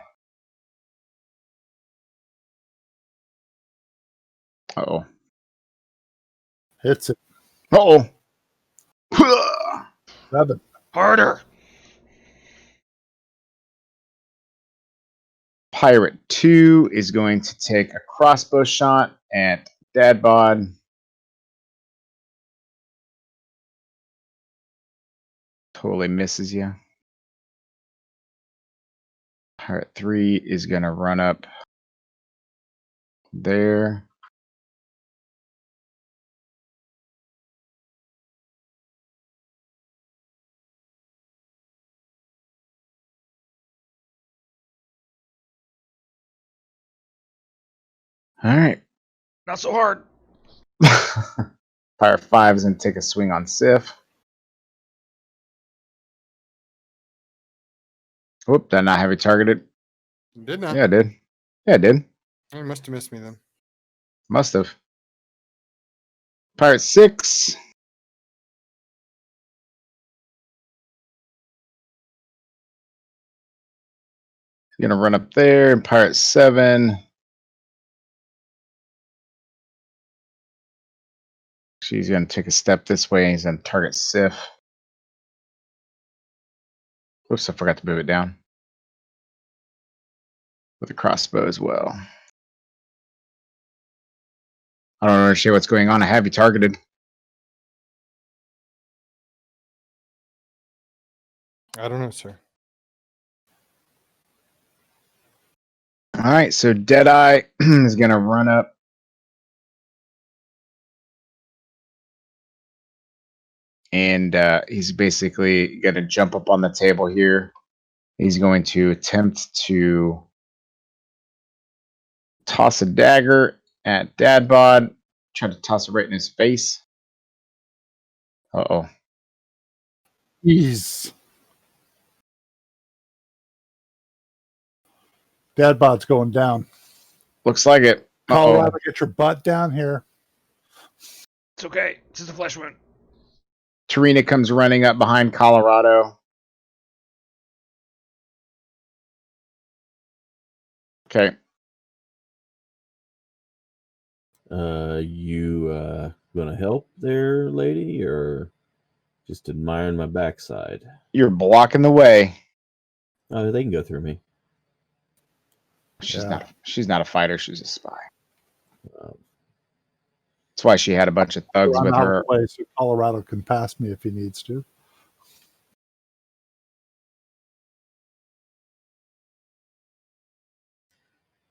Uh-oh. Hits it. Uh-oh. 7. Harder. Pirate 2 is going to take a crossbow shot at Dadbod. Totally misses you. Pirate 3 is going to run up there. All right. Not so hard. Pirate 5 is going to take a swing on Sif. Whoop, did I not have it targeted? Did not. Yeah, I did. Yeah, I did. You must have missed me then. Must have. Pirate 6. Gonna run up there. And Pirate 7. She's gonna take a step this way. He's gonna target Sif. Oops, I forgot to move it down. With a crossbow as well. I don't understand what's going on. I have you targeted. I don't know, sir. All right, so Deadeye is gonna run up. And he's basically gonna jump up on the table here. He's going to attempt to toss a dagger at Dadbod. Try to toss it right in his face. Uh-oh. Jeez. Dadbod's going down. Looks like it. Colorado, Uh-oh. get your butt down here. It's okay. It's just a flesh wound. Tarina comes running up behind Colorado. Okay. You gonna help there, lady, or just admiring my backside? You're blocking the way. Oh, they can go through me. She's Yeah. not a fighter, she's a spy. Um, That's why she had a bunch of thugs I'm with out of her. the way so Colorado can pass me if he needs to.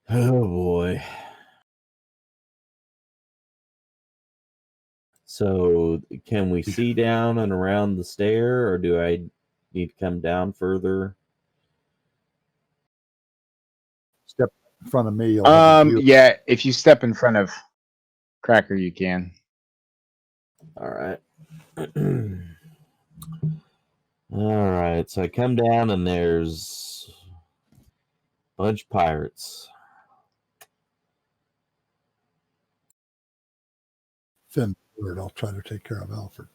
oh boy. So can we see down and around the stair, or do I need to come down further? Step in front of me. You'll have a view. Yeah, if you step in front of Cracker, you can. All right. All right. So I come down and there's a bunch of pirates. Thin word. I'll try to take care of Alfred.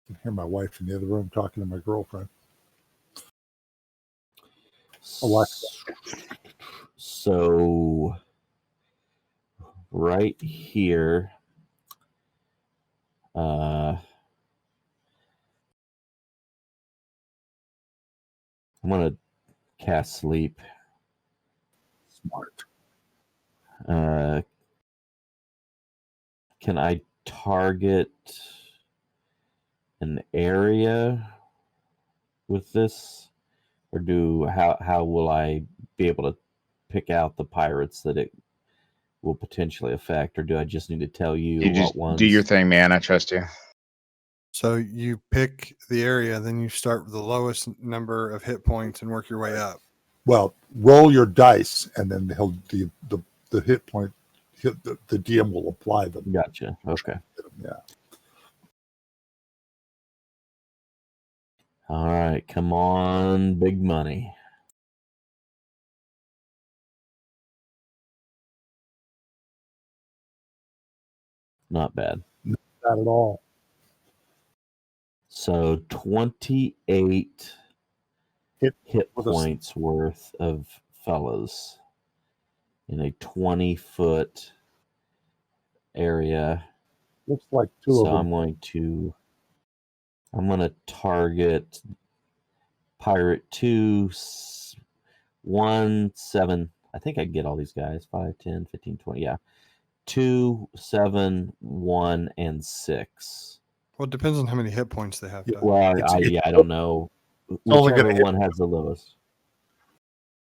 I can hear my wife in the other room talking to my girlfriend. Alexa. So right here, I'm gonna cast sleep. Smart. Can I target an area with this, or how will I be able to pick out the pirates that it will potentially affect, or do I just need to tell you You just what ones? do your thing, man. I trust you. So you pick the area, then you start with the lowest number of hit points and work your way up. Well, roll your dice, and then the hit point. The DM will apply them. Gotcha. Okay. Yeah. All right. Come on, big money. Not bad. Not at all. So 28 hit with a- points worth of fellows in a 20-foot area. Looks like two So of them. I'm going to target Pirate 2, 1, 7. I think I can get all these guys. 5, 10, 15, 20. Yeah. 2, 7, 1, and 6. Well, it depends on how many hit points they have. Well, I don't know. only gonna Whichever hit- one has the lowest.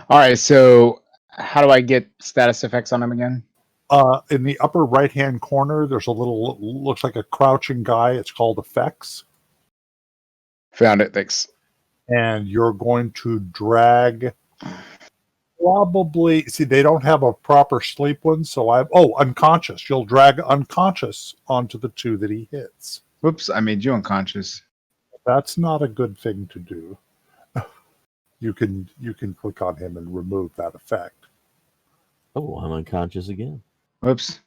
All right, so how do I get status effects on him again? In the upper right-hand corner, there's a little, looks like a crouching guy. It's called effects. Found it. Thanks. And you're going to drag probably, see, they don't have a proper sleep one. So unconscious. You'll drag unconscious onto the two that he hits. Whoops, I made you unconscious. That's not a good thing to do. You can click on him and remove that effect. Oh, I'm unconscious again. Whoops.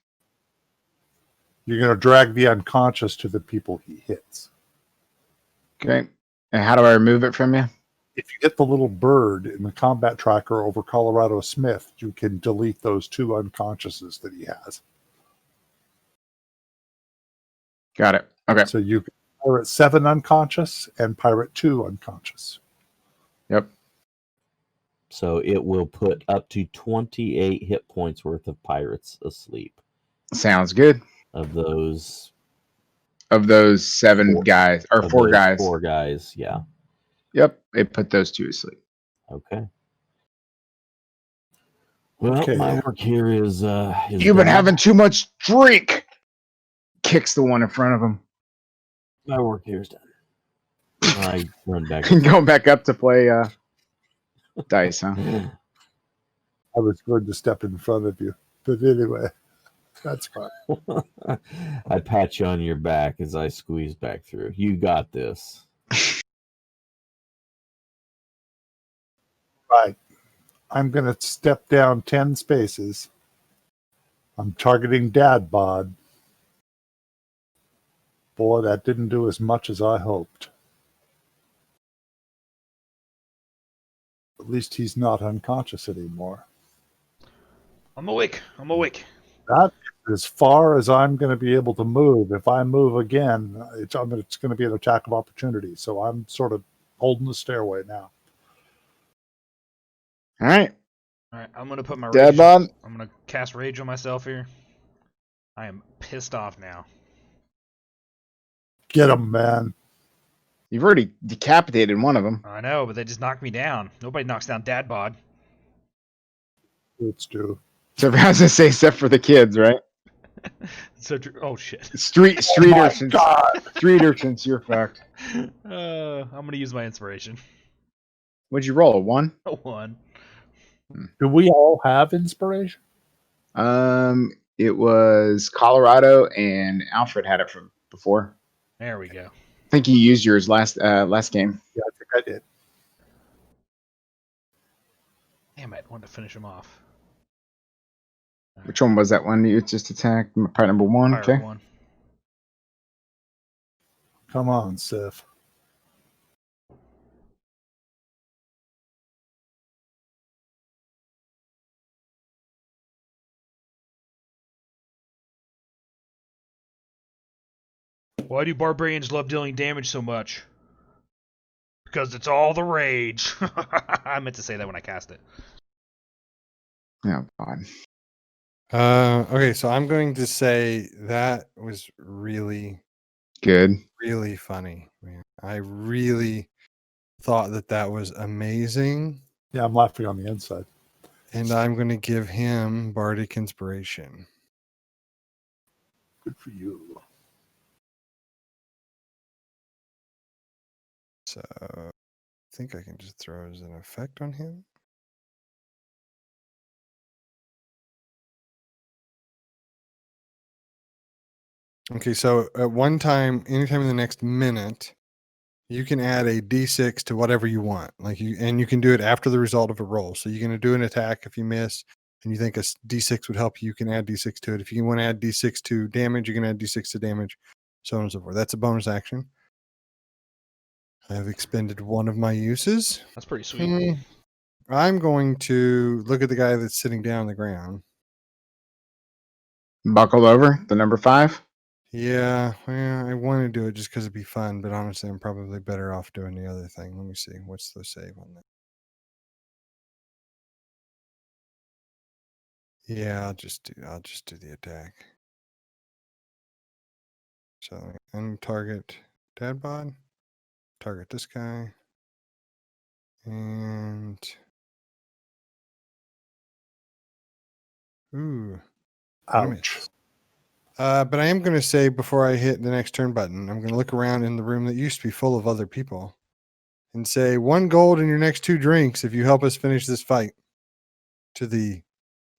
You're going to drag the unconscious to the people he hits. Okay. And how do I remove it from you? If you hit the little bird in the combat tracker over Colorado Smith, you can delete those two unconsciouses that he has. Got it. Okay. So you can pirate 7 unconscious and pirate 2 unconscious. Yep. So it will put up to 28 hit points worth of pirates asleep. Sounds good. Of those 7 guys or 4 guys. 4 guys, yeah. Yep. It put those 2 asleep. Okay. Well, Okay. my work here is You've been done. having too much drink. Kicks the one in front of him. My work here is done. I run back. Going back up to play dice, huh? I was going to step in front of you. But anyway, that's fine. I pat you on your back as I squeeze back through. You got this. Right. I'm going to step down 10 spaces. I'm targeting Dad Bod. Boy, that didn't do as much as I hoped. At least he's not unconscious anymore. I'm awake. That is as far as I'm going to be able to move, if I move again, it's going to be an attack of opportunity. So I'm sort of holding the stairway now. All right. All right, I'm gonna put my Dead rage. Bob. I'm gonna cast rage on myself here. I am pissed off now. Get him, man. You've already decapitated one of them. I know, but they just knocked me down. Nobody knocks down Dad Bod. It's due. So I was gonna say, except for the kids, right? So, oh shit. Street urchins. Street urchins, you're fucked. I'm gonna use my inspiration. What'd you roll? A 1? A 1. Do we all have inspiration? It was Colorado and Alfred had it from before. There we go. I think you used yours last game. Yeah, I think I did. Damn it! I wanted to finish him off. Which one was that one you just attacked? Part number 1. Pirate Okay. 1. Come on, Sif. Why do barbarians love dealing damage so much? Because it's all the rage. I meant to say that when I cast it. Oh God. Okay, so I'm going to say that was really, Good. really funny. Man. I really thought that was amazing. Yeah, I'm laughing on the inside. And I'm going to give him Bardic Inspiration. Good for you. So I think I can just throw as an effect on him. Okay, so at one time, anytime in the next minute, you can add a d6 to whatever you want. And you can do it after the result of a roll. So you're going to do an attack. If you miss and you think a d6 would help you can add d6 to it. If you want to add d6 to damage, you can add d6 to damage, so on and so forth. That's a bonus action. I have expended one of my uses. That's pretty sweet. I'm going to look at the guy that's sitting down on the ground. Buckle over, the number 5. Yeah, well, I want to do it just because it'd be fun, but honestly, I'm probably better off doing the other thing. Let me see. What's the save on that? Yeah, I'll just do the attack. So untarget Dadbod, target this guy, and ooh, Ouch. But I am going to say before I hit the next turn button, I'm going to look around in the room that used to be full of other people and say 1 gold in your next 2 drinks if you help us finish this fight. To the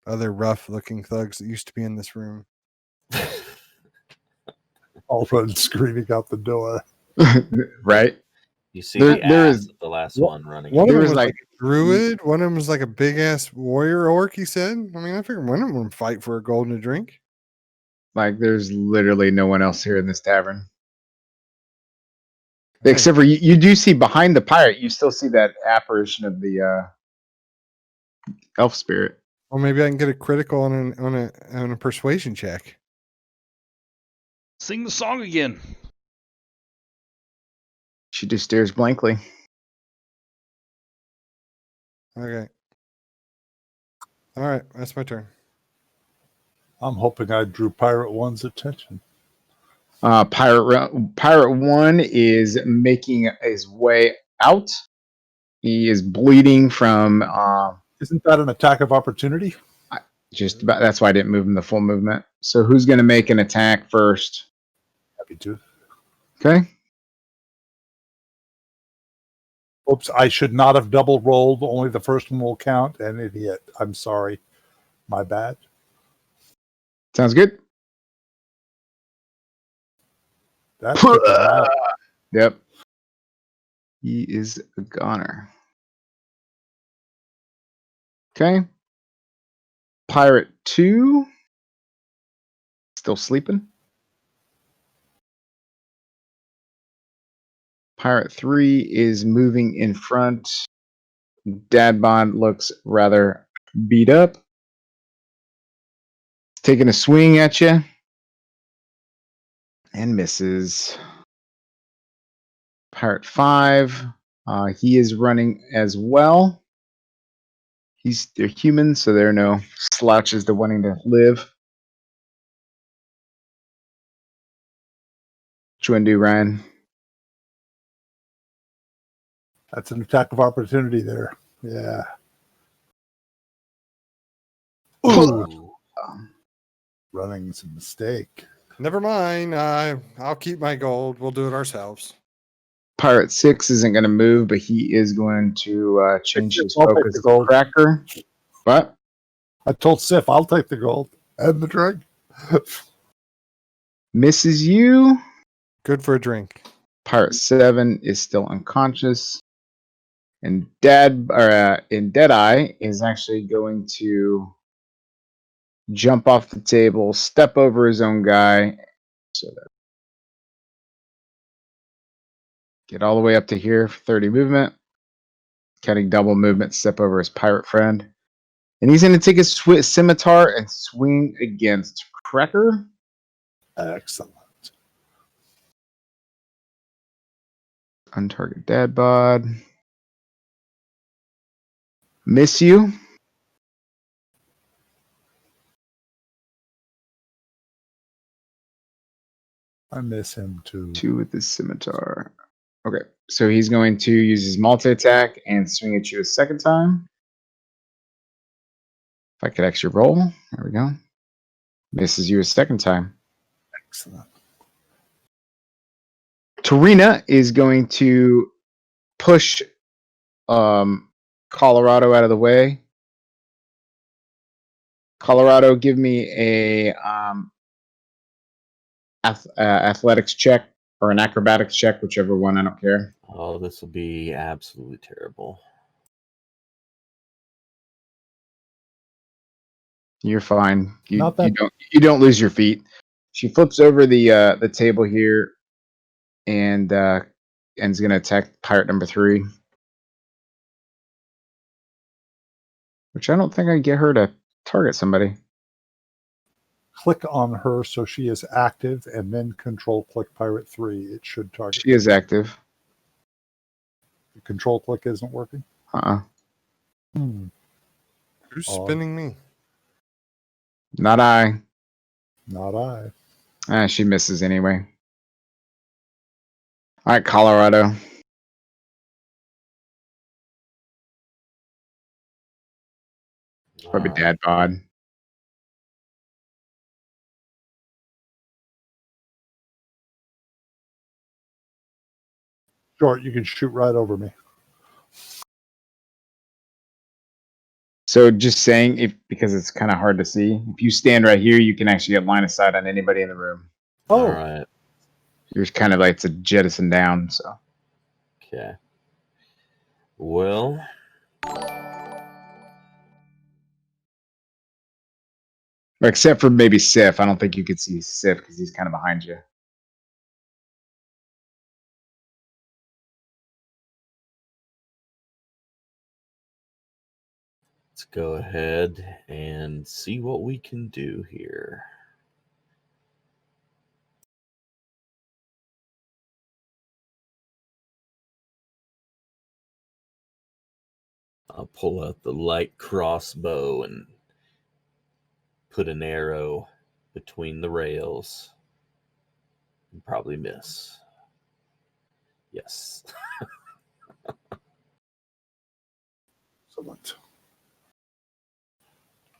other rough-looking thugs that used to be in this room. All run screaming out the door. Right? You see There- the there ass is- of the last one running. One of There them was was like- like a druid. One of them was like a big-ass warrior orc, he said. I mean, I figured one of them would fight for a gold and a drink. Like there's literally no one else here in this tavern. Hey. Except for you do see behind the pirate, you still see that apparition of the elf spirit. Or maybe I can get a critical on a persuasion check. Sing the song again. She just stares blankly. Okay. All right, that's my turn. I'm hoping I drew Pirate One's attention. Pirate 1 is making his way out. He is bleeding from Isn't that an attack of opportunity? just about. That's why I didn't move him the full movement. So who's going to make an attack first? Happy to. Okay. Oops, I should not have double rolled. Only the first one will count, and it hit. I'm sorry. My bad. Sounds good. That took a lot. Yep. He is a goner. Okay. Pirate 2. Still sleeping. Pirate 3 is moving in front. Dadbond looks rather beat up. taking a swing at you and misses. Pirate 5. He is running as well. They're human, so there are no slouches to wanting to live. What you want to do, Ryan? That's an attack of opportunity there. Yeah. Ooh. Running's a mistake. Never mind. I'll keep my gold. We'll do it ourselves. Pirate 6 isn't going to move, but he is going to change his I'll take focus the to gold. Cracker. What? I told Sif I'll take the gold and the drink. Misses you. Good for a drink. Pirate 7 is still unconscious. And Deadeye is actually going to jump off the table, step over his own guy, so that get all the way up to here for 30 movement. Counting double movement, step over his pirate friend. And he's going to take his scimitar and swing against Cracker. Excellent. Untarget dad bod. Miss you. I miss him too. 2 with the scimitar. Okay, so he's going to use his multi-attack and swing at you a second time. If I could actually roll. There we go. Misses you a second time. Excellent. Tarina is going to push Colorado out of the way. Colorado, give me a athletics check or an acrobatics check, whichever one. I don't care. Oh, this will be absolutely terrible. You're fine. Not bad. You don't lose your feet. She flips over the table here and is going to attack pirate number 3. Which I don't think I get her to target somebody. Click on her so she is active and then control click pirate 3. It should target. She is active. The control click isn't working. Who's spinning me? Not I. Not I. She misses anyway. All right, Colorado. Probably dad bod. Short, you can shoot right over me. So just saying, because it's kind of hard to see, if you stand right here, you can actually get line of sight on anybody in the room. Oh, All right. You're kind of like to jettison down. So Okay. Well, except for maybe Sif, I don't think you could see Sif because he's kind of behind you. let's go ahead and see what we can do here. I'll pull out the light crossbow and put an arrow between the rails and probably miss. Yes. excellent.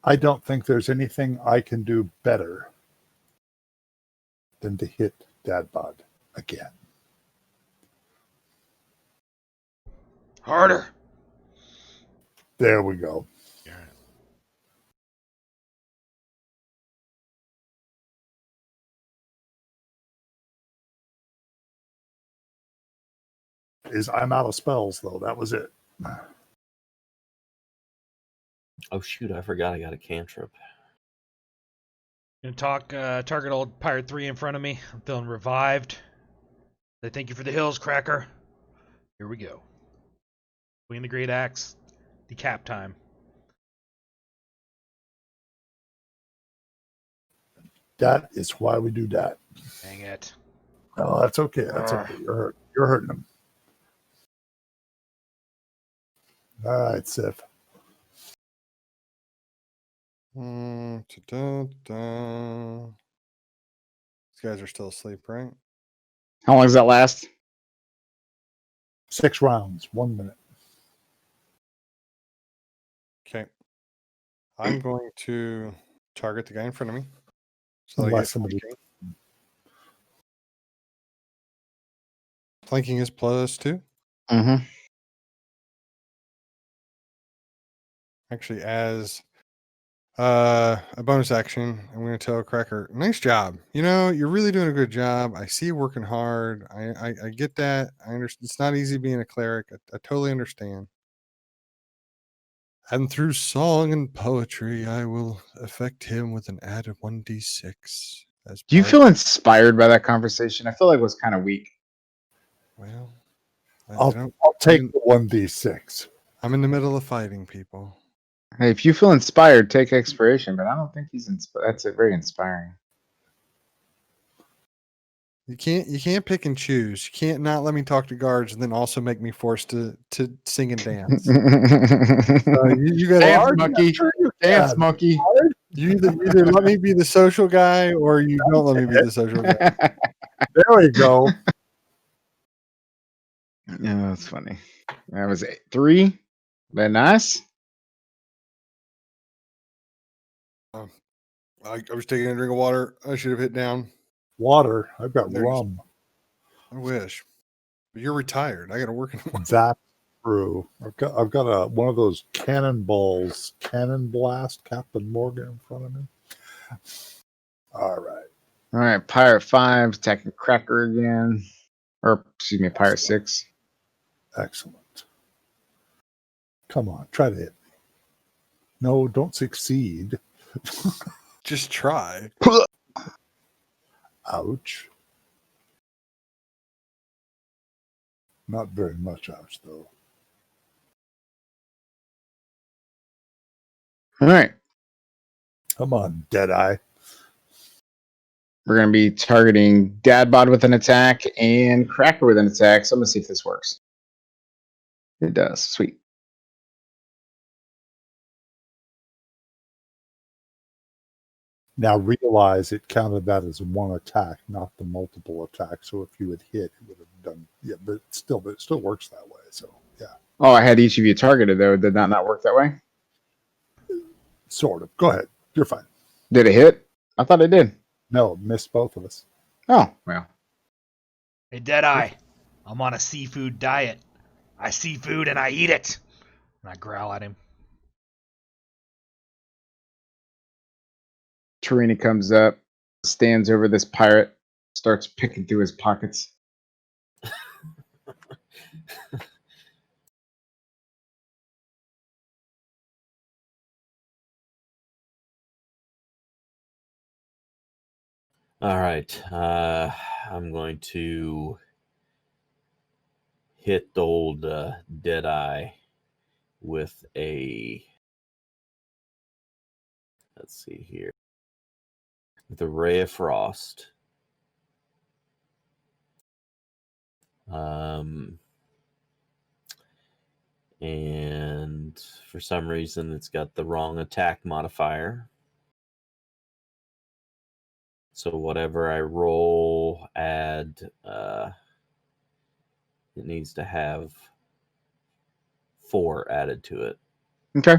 I don't think there's anything I can do better than to hit Dadbod again. Harder. There we go. I'm out of spells though. That was it. Oh shoot, I forgot I got a cantrip. Gonna target old Pirate 3 in front of me. I'm feeling revived. They thank you for the hills, Cracker. Here we go. Swing the great axe. Decap time. That is why we do that. Dang it. Oh, that's okay. That's okay. You're hurting him. All right, Sif. Da-da-da. These guys are still asleep, right? How long does that last? 6 rounds, 1 minute. Okay. I'm going to target the guy in front of me. So that I Unless get somebody. flanking. Flanking is +2. Mm-hmm. Actually, as a bonus action, I'm going to tell Cracker, nice job. You're really doing a good job. I see you working hard. I get that. I understand. It's not easy being a cleric. I totally understand. And through song and poetry, I will affect him with an added 1d6. As Do you part feel inspired by that conversation? I feel like it was kind of weak. Well, I I'll don't. take the 1d6. I'm in the middle of fighting people. Hey, if you feel inspired, take inspiration. But I don't think he's inspired. That's very inspiring. You can't pick and choose. You can't not let me talk to guards and then also make me forced to sing and dance. You got Dance, to monkey. Dance, monkey. you either let me be the social guy or you don't let me be the social guy. There we go. Yeah, that's funny. That was 3. Very nice. I was taking a drink of water. I should have hit down. Water. I've got There's- rum. I wish. But you're retired. I got to work in the morning. That's true. I've got one of those cannonballs, cannon blast, Captain Morgan in front of me. All right. All right, Pirate 5 attacking Cracker again. Or, excuse me, Pirate 6. Excellent. Come on, try to hit me. No, don't succeed. Just try. Ouch. Not very much ouch, though. All right. Come on, Deadeye. We're going to be targeting Dadbod with an attack and Cracker with an attack. So I'm going to see if this works. It does. Sweet. Now realize it counted that as one attack, not the multiple attack. So if you had hit, it would have done. Yeah, but it still works that way. So yeah, Oh, I had each of you targeted, though. Did that not work that way? sort of. Go ahead. You're fine. Did it hit? I thought it did. No, missed both of us. Oh, well. Hey, Deadeye. I'm on a seafood diet. I see food and I eat it. And I growl at him. Tarini comes up, stands over this pirate, starts picking through his pockets. All right. I'm going to hit the old Deadeye with a. Let's see here. With a ray of frost. And for some reason, it's got the wrong attack modifier. So whatever I roll, add. It needs to have 4 added to it. Okay.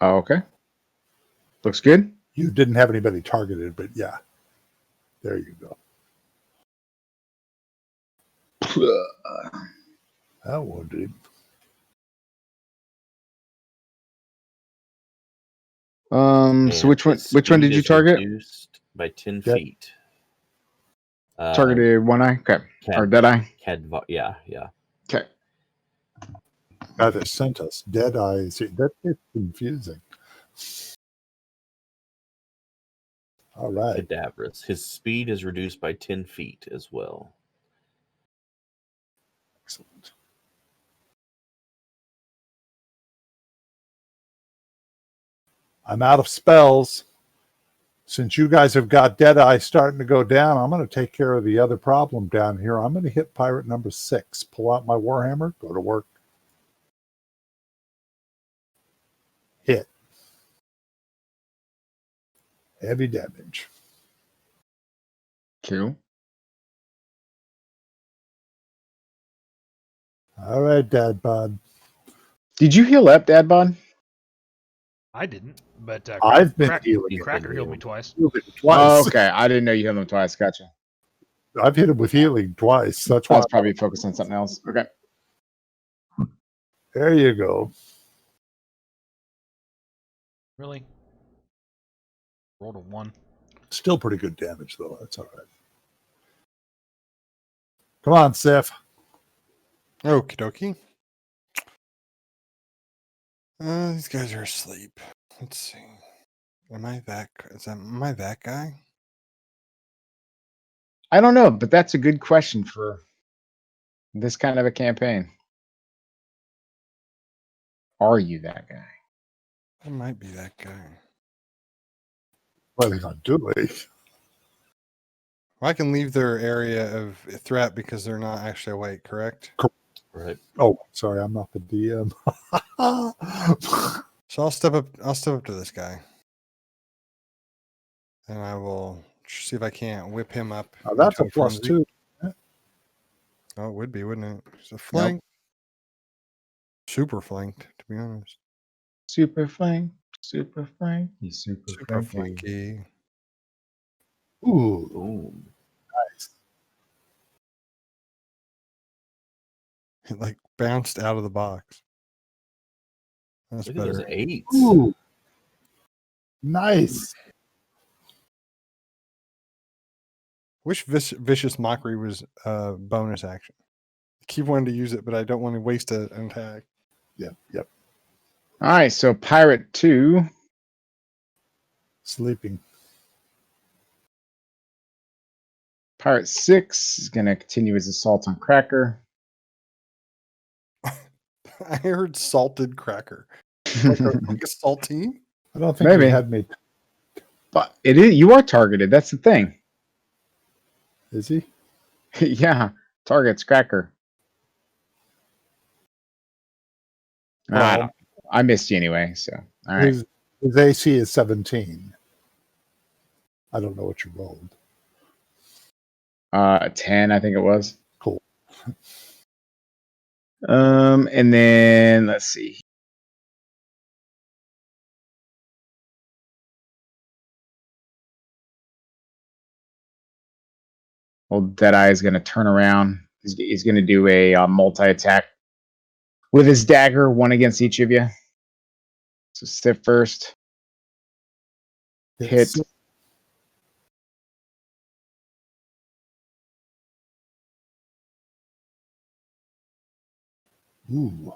Okay. Looks good. You didn't have anybody targeted, but yeah, there you go. That one did. So which one? His Which one speed did you is target? reduced by 10 Yep. feet. Targeted one eye. Okay. Or dead eye. Yeah. Okay. Guy that sent us Dead Eyes. That is confusing. All right. Cadaverous. His speed is reduced by 10 feet as well. Excellent. I'm out of spells. Since you guys have got Deadeye starting to go down, I'm going to take care of the other problem down here. I'm going to hit pirate number 6. Pull out my Warhammer, go to work. Hit. Heavy damage. Cool. All right, Dad Bod. Did you heal up, Dad Bod? I didn't, but I've been healing. Cracker healed me twice. Healed him Oh, twice. okay. I didn't know you healed him twice. Gotcha. I've hit him with healing twice. That's I why. was probably focused on something else. Okay. There you go. Really? Rolled a 1. Still pretty good damage, though. That's all right. Come on, Sif. Okie dokie. These guys are asleep. Let's see. Am I that guy? I don't know, but that's a good question for this kind of a campaign. Are you that guy? I might be that guy. What are they not doing? Well, I can leave their area of threat because they're not actually awake, correct? Right. Oh, sorry, I'm not the DM. So I'll step up to this guy. And I will see if I can't whip him up. Now that's a into frenzy. +2. Oh, it would be, wouldn't it? It's a flank. Super flanked, to be honest. Super flank. Super flank. He's super, Super flanky. flanky. Ooh, Boom. nice. It like bounced out of the box. That's Look at those better. 8s. Ooh, nice. Wish vicious mockery was a bonus action. I keep wanting to use it, but I don't want to waste an attack. Yep. All right, so Pirate 2. Sleeping. Pirate 6 is going to continue his assault on Cracker. I heard salted cracker. Like a saltine? I don't think Maybe. he had me. But it is, you are targeted. That's the thing. Is he? Yeah, target's Cracker. Well, I missed you anyway, so all right. His AC is 17. I don't know what you rolled. 10, I think it was. Cool. And then let's see. Old Deadeye is going to turn around. He's going to do a multi-attack with his dagger, one against each of you. So Stiff first. Hit. Ooh.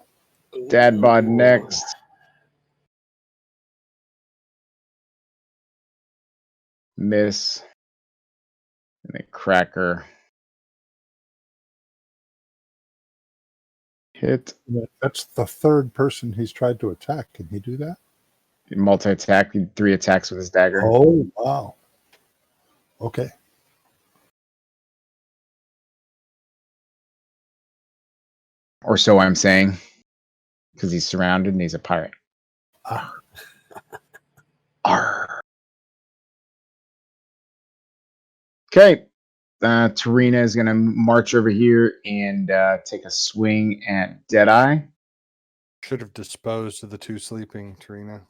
Dad bod next. Miss. And then Cracker. Hit. That's the third person he's tried to attack. Can he do that? Multi-attack. 3 attacks with his dagger. Oh, wow. Okay. Or so I'm saying. Because he's surrounded and he's a pirate. Ah. Arr. Okay. Tarina is going to march over here and take a swing at Deadeye. Should have disposed of the 2 sleeping, Tarina.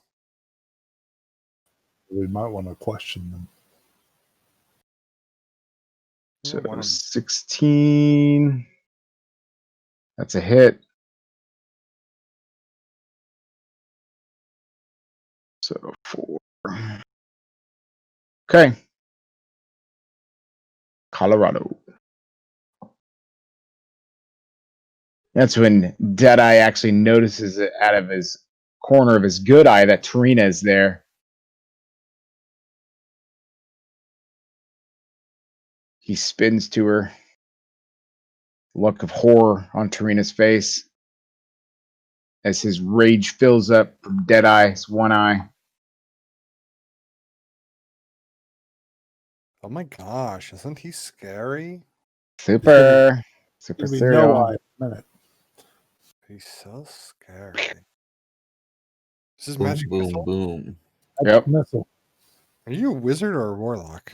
We might want to question them. So 16. That's a hit. So 4. Okay. Colorado. That's when Deadeye actually notices it out of his corner of his good eye that Tarina is there. He spins to her. Look of horror on Tarina's face as his rage fills up from Deadeye's one eye. Oh my gosh, isn't he scary? Super Give me cereal. no eye in a minute. He's so scary. This is Boom, magic boom, missile? boom. Yep. Missile. Are you a wizard or a warlock?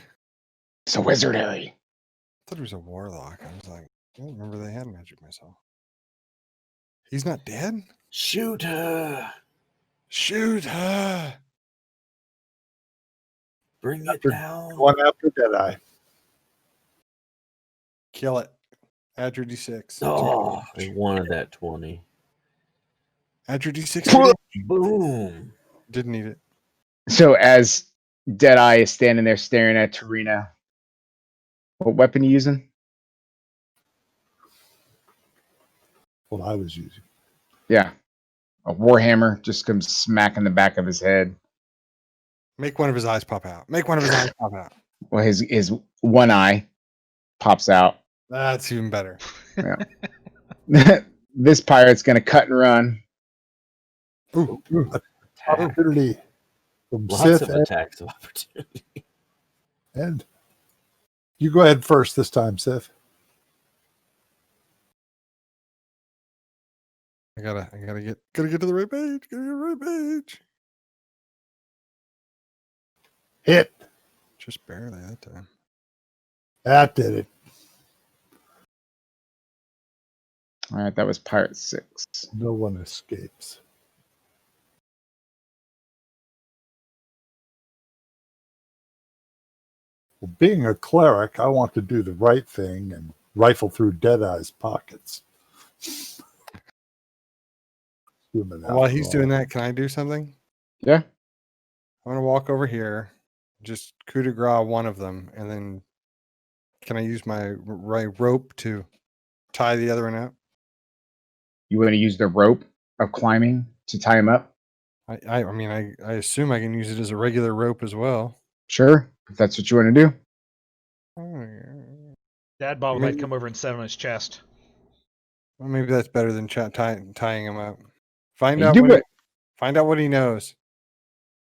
It's a wizard, Harry. I thought he was a warlock. I was like, I don't remember they had magic missile. He's not dead? Shoot her! Shoot her! Bring it After- down. One after Deadeye. Kill it. Add your d6. Oh, I wanted that 20. Add your d6. Boom. Didn't need it. So as Deadeye is standing there staring at Tarina, what weapon are you using? What I was using. Yeah. A warhammer just comes smacking the back of his head. Make one of his eyes pop out. Make one of his eyes pop out. Well, his one eye pops out. That's even better. This pirate's gonna cut and run. Ooh, Opportunity from Lots Sith of attacks of opportunity. and you go ahead first this time, Sith. I gotta get to the right page. Gotta get to the right page. Hit. Just barely that time. That did it. All right, that was Pirate 6. No one escapes. Well, being a cleric, I want to do the right thing and rifle through Deadeye's pockets. While he's doing that, can I do something? Yeah. I'm gonna walk over here, just coup de grace one of them, and then can I use my right rope to tie the other one up? You want to use the rope of climbing to tie him up? I mean, I assume I can use it as a regular rope as well. Sure, if that's what you want to do. Dad Bob would like to Maybe- come over and sit on his chest. Well, maybe that's better than tying him up. Find You out do what it. find out what he knows.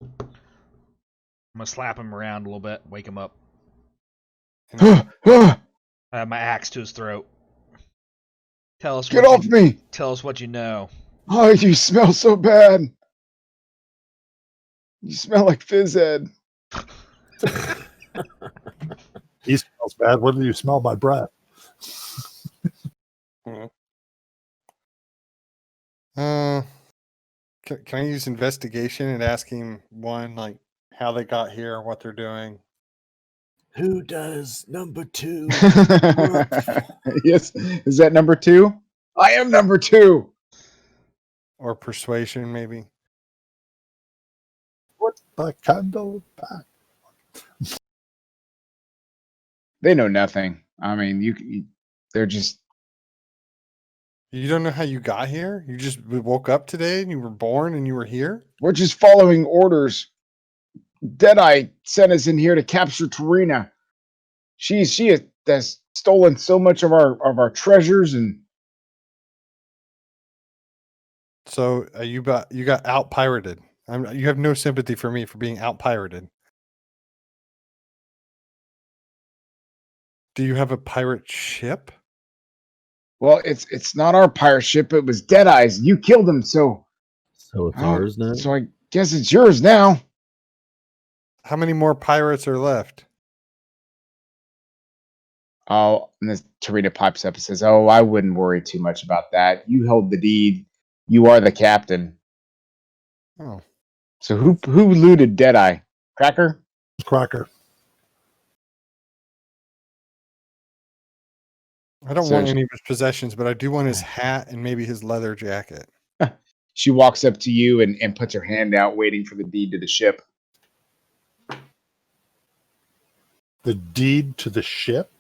I'm gonna slap him around a little bit, wake him up. And I have my axe to his throat. Tell us. Get what off you, me! Tell us what you know. Oh, you smell so bad. You smell like Fizz Head. He smells bad. When do you smell my breath? Can I use investigation and ask him one, like how they got here, what they're doing? Who does number 2? Yes, is that number 2? I am number 2. Or persuasion, maybe. Put the candle back. They know nothing. I mean, they're just. You don't know how you got here? You just woke up today and you were born and you were here? We're just following orders. Deadeye sent us in here to capture Tarina. She has stolen so much of our treasures, and So you got out pirated. You have no sympathy for me for being out pirated. Do you have a pirate ship? well, it's not our pirate ship. It was Deadeye's. You killed him, so So it's ours now? So I guess it's yours now. How many more pirates are left? Oh, and this Tarina pipes up and says, "Oh, I wouldn't worry too much about that. You held the deed. You are the captain. Oh, So who looted Deadeye? Cracker? Cracker. I don't So want she- any of his possessions, but I do want his hat and maybe his leather jacket. She walks up to you and puts her hand out, waiting for the deed to the ship. The deed to the ship?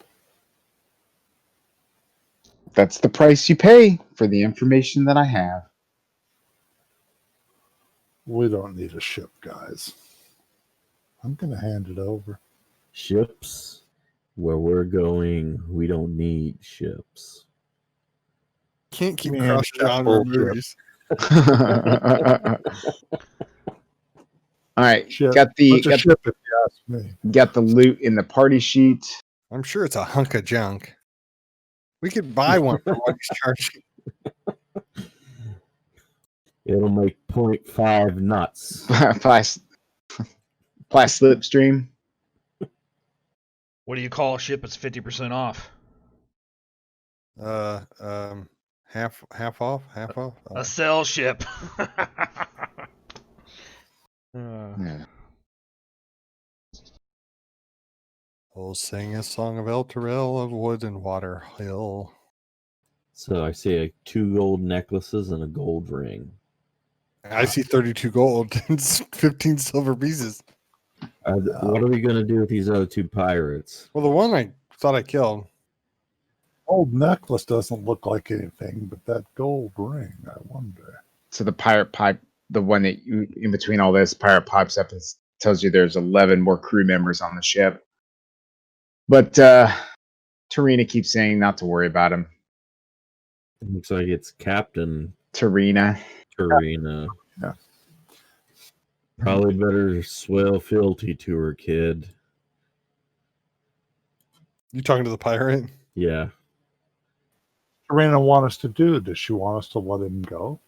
That's the price you pay for the information that I have. We don't need a ship, guys. I'm going to hand it over. Ships? Where we're going, we don't need ships. Can't keep Man, cross genre bullshit. movies. All right, Ship. got Bunch of ship, if you ask me. the loot in the party sheet. I'm sure it's a hunk of junk. We could buy one for what he's charging. It'll make 0.5 knots. Plus slipstream. What do you call a ship that's 50% off? Half off. A sail ship. Yeah. We'll sing a song of El Terrell of wood and water hill. So I see 2 gold necklaces and a gold ring. I see 32 gold and 15 silver pieces. What are we going to do with these other 2 pirates? Well, the one I thought I killed. Old necklace doesn't look like anything, but that gold ring, I wonder. So the pirate pipe, the one that you, in between all this, pirate pipes up and tells you there's 11 more crew members on the ship. But Tarina keeps saying not to worry about him. It looks like it's Captain Tarina. Karina. Yeah. Probably better swell fealty to her, kid. You talking to the pirate? Yeah. Karina want us to do? Does she want us to let him go?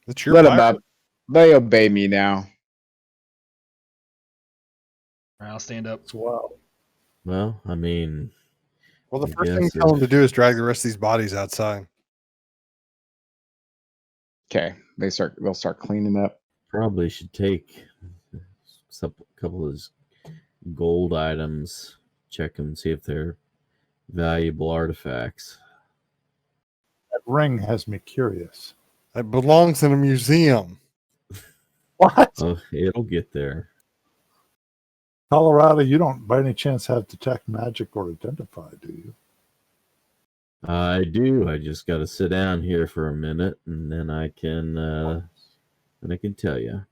It's your Let him pirate. up. They obey me now. I'll stand up. As well. Well, I mean, Well, the I first thing you guess tell him to do is drag the rest of these bodies outside. Okay, they'll start cleaning up. probably should take a couple of his gold items, check them, see if they're valuable artifacts. That ring has me curious. It belongs in a museum. What? Oh, it'll get there. Colorado, you don't by any chance have detect magic or identify, do you? I do. I just got to sit down here for a minute, and then I can tell you.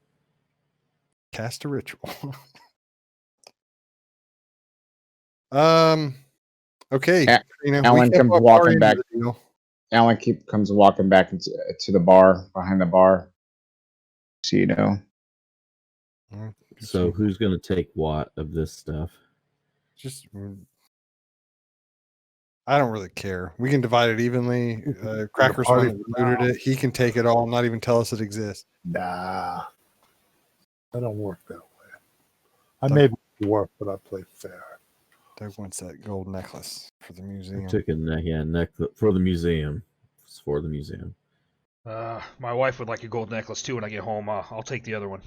Cast a ritual. Okay. Alan comes walking back. Alan comes walking back to the bar, behind the bar. So you know. So who's going to take what of this stuff? I don't really care. We can divide it evenly. Cracker's one that looted it. He can take it all, not even tell us it exists. Nah. I don't work that way. I may work, but I play fair. Doug wants that gold necklace for the museum. I took a necklace for the museum. It's for the museum. My wife would like a gold necklace too when I get home. I'll take the other one.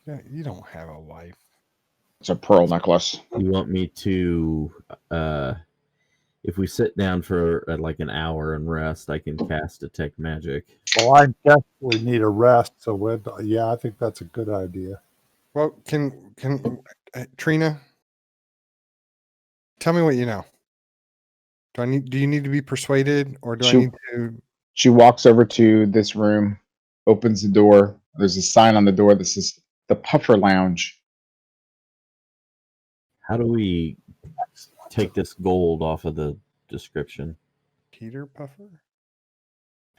Yeah, you don't have a wife. It's a pearl necklace. You want me to, if we sit down for like an hour and rest, I can cast detect magic. Well, I definitely need a rest, so yeah, I think that's a good idea. Well, can Trina, tell me what you know. Do you need to be persuaded, or do I need to? She walks over to this room, opens the door. There's a sign on the door that says the Puffer Lounge. How do we take this gold off of the description? Peter Puffer?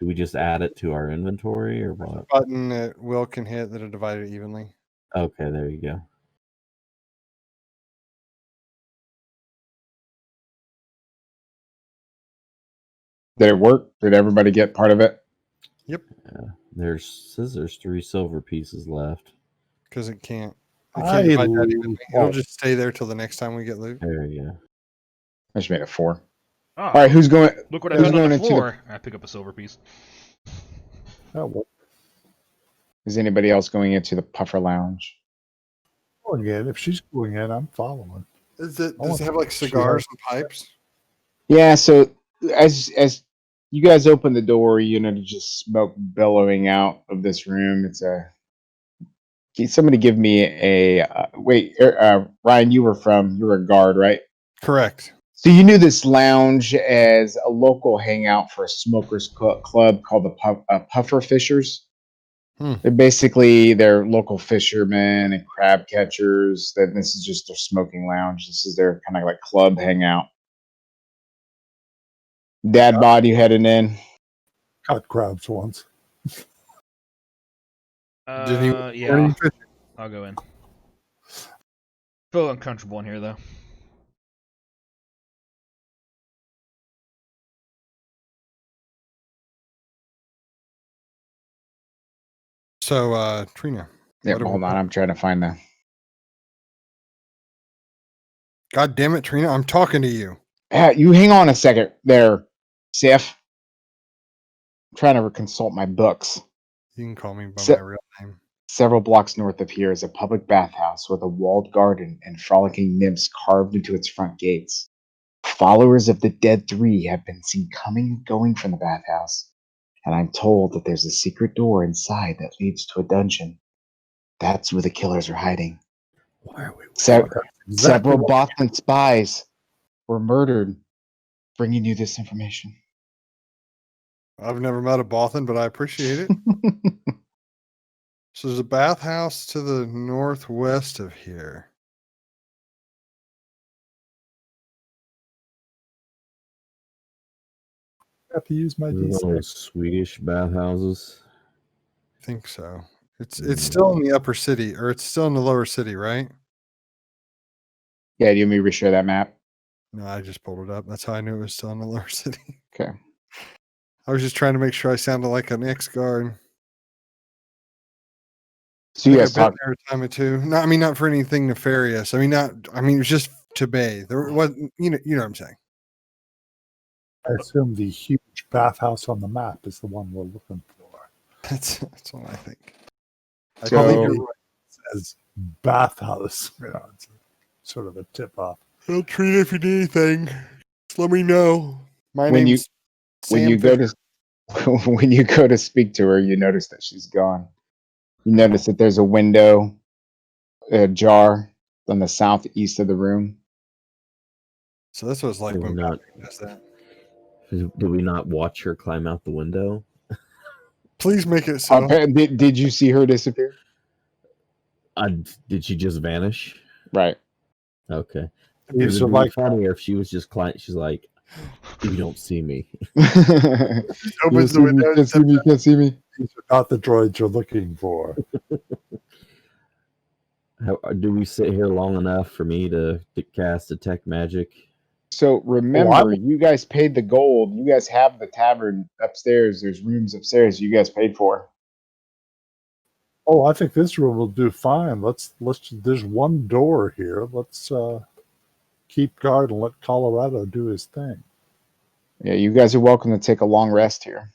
Do we just add it to our inventory or what? Button that Will can hit that'll divide it evenly. Okay, there you go. Did it work? Did everybody get part of it? Yep. There's 3 silver pieces left. Because it can't divide that evenly. It'll just stay there till the next time we get loot. There you go. I just made it 4. Oh, all right, who's going? Look what I who's found on going the into floor. I pick up a silver piece. Is anybody else going into the Puffer Lounge? Going in. If she's going in, I'm following. Does it have like cigars and pipes? Yeah. So as you guys open the door, you know, to just smoke billowing out of this room. It's can somebody give me a Ryan? You were a guard, right? Correct. So you knew this lounge as a local hangout for a smokers club called the Puffer Fishers. They're local fishermen and crab catchers. That this is just their smoking lounge. This is their kind of like club hangout. Dad bod, you heading in? Caught crabs once. Yeah. I'll go in. Feel uncomfortable in here though. So, Trina. Yeah, what do we hold on. want? I'm trying to find the. God damn it, Trina! I'm talking to you. Yeah, you hang on a second there, Sif. I'm trying to consult my books. You can call me by Se- my real name. Several blocks north of here is a public bathhouse with a walled garden and frolicking nymphs carved into its front gates. Followers of the Dead Three have been seen coming and going from the bathhouse, and I'm told that there's a secret door inside that leads to a dungeon. That's where the killers are hiding. Why are we? Se- Exactly Several what- Boston spies were murdered. Bringing you this information. I've never met a Bothan, but I appreciate it. So there's a bathhouse to the northwest of here. I have to use my One of D6. those Swedish bathhouses. I think so. It's still in the upper city, or it's still in the lower city, right? Yeah, do you want me to reshare that map? No, I just pulled it up. That's how I knew it was still in the lower city. Okay. I was just trying to make sure I sounded like an ex-guard. So you guys I've been talk. there a time or two. No, I mean not for anything nefarious. I mean it was just to bathe. There wasn't, you know what I'm saying. I assume the huge bathhouse on the map is the one we're looking for. That's what I think. I So- believe you're right. It says bathhouse. It's sort of a tip off. I'll treat if you need anything. Just let me know. My When you- name's When Sam you go Fisher. to when you go to speak to her, you notice that she's gone. You notice that there's a window ajar on the southeast of the room. So that's what it's like Did we when not? Patrick does that. Did we not watch her climb out the window? Please make it so. Did you see her disappear? Did she just vanish? Right. Okay. These It'd are be like funnier if she was just she's like, you don't see me. Opens the window. Can't see me. Can't see me. these are not the droids you're looking for. Do we sit here long enough for me to cast detect magic? So remember, you guys paid the gold. You guys have the tavern upstairs. There's rooms upstairs you guys paid for. Oh, I think this room will do fine. Let's. There's one door here. Let's keep guard and let Colorado do his thing. Yeah, you guys are welcome to take a long rest here.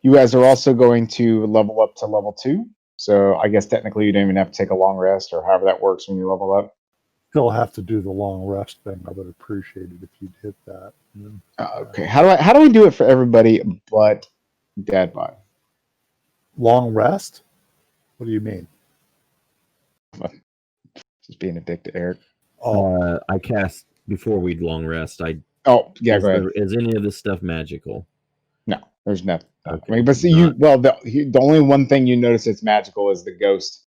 You guys are also going to level up to level 2. So I guess technically you don't even have to take a long rest or however that works when you level up. Still have to do the long rest thing. I would appreciate it if you'd hit that. Okay. How do we do it for everybody but Dadbot? Long rest? What do you mean? Just being a dick to Eric. Oh, I cast before we'd long rest. Oh, yeah, go ahead. Is any of this stuff magical? No, there's nothing. Okay. I mean, but see, the only one thing you notice that's magical is the ghost,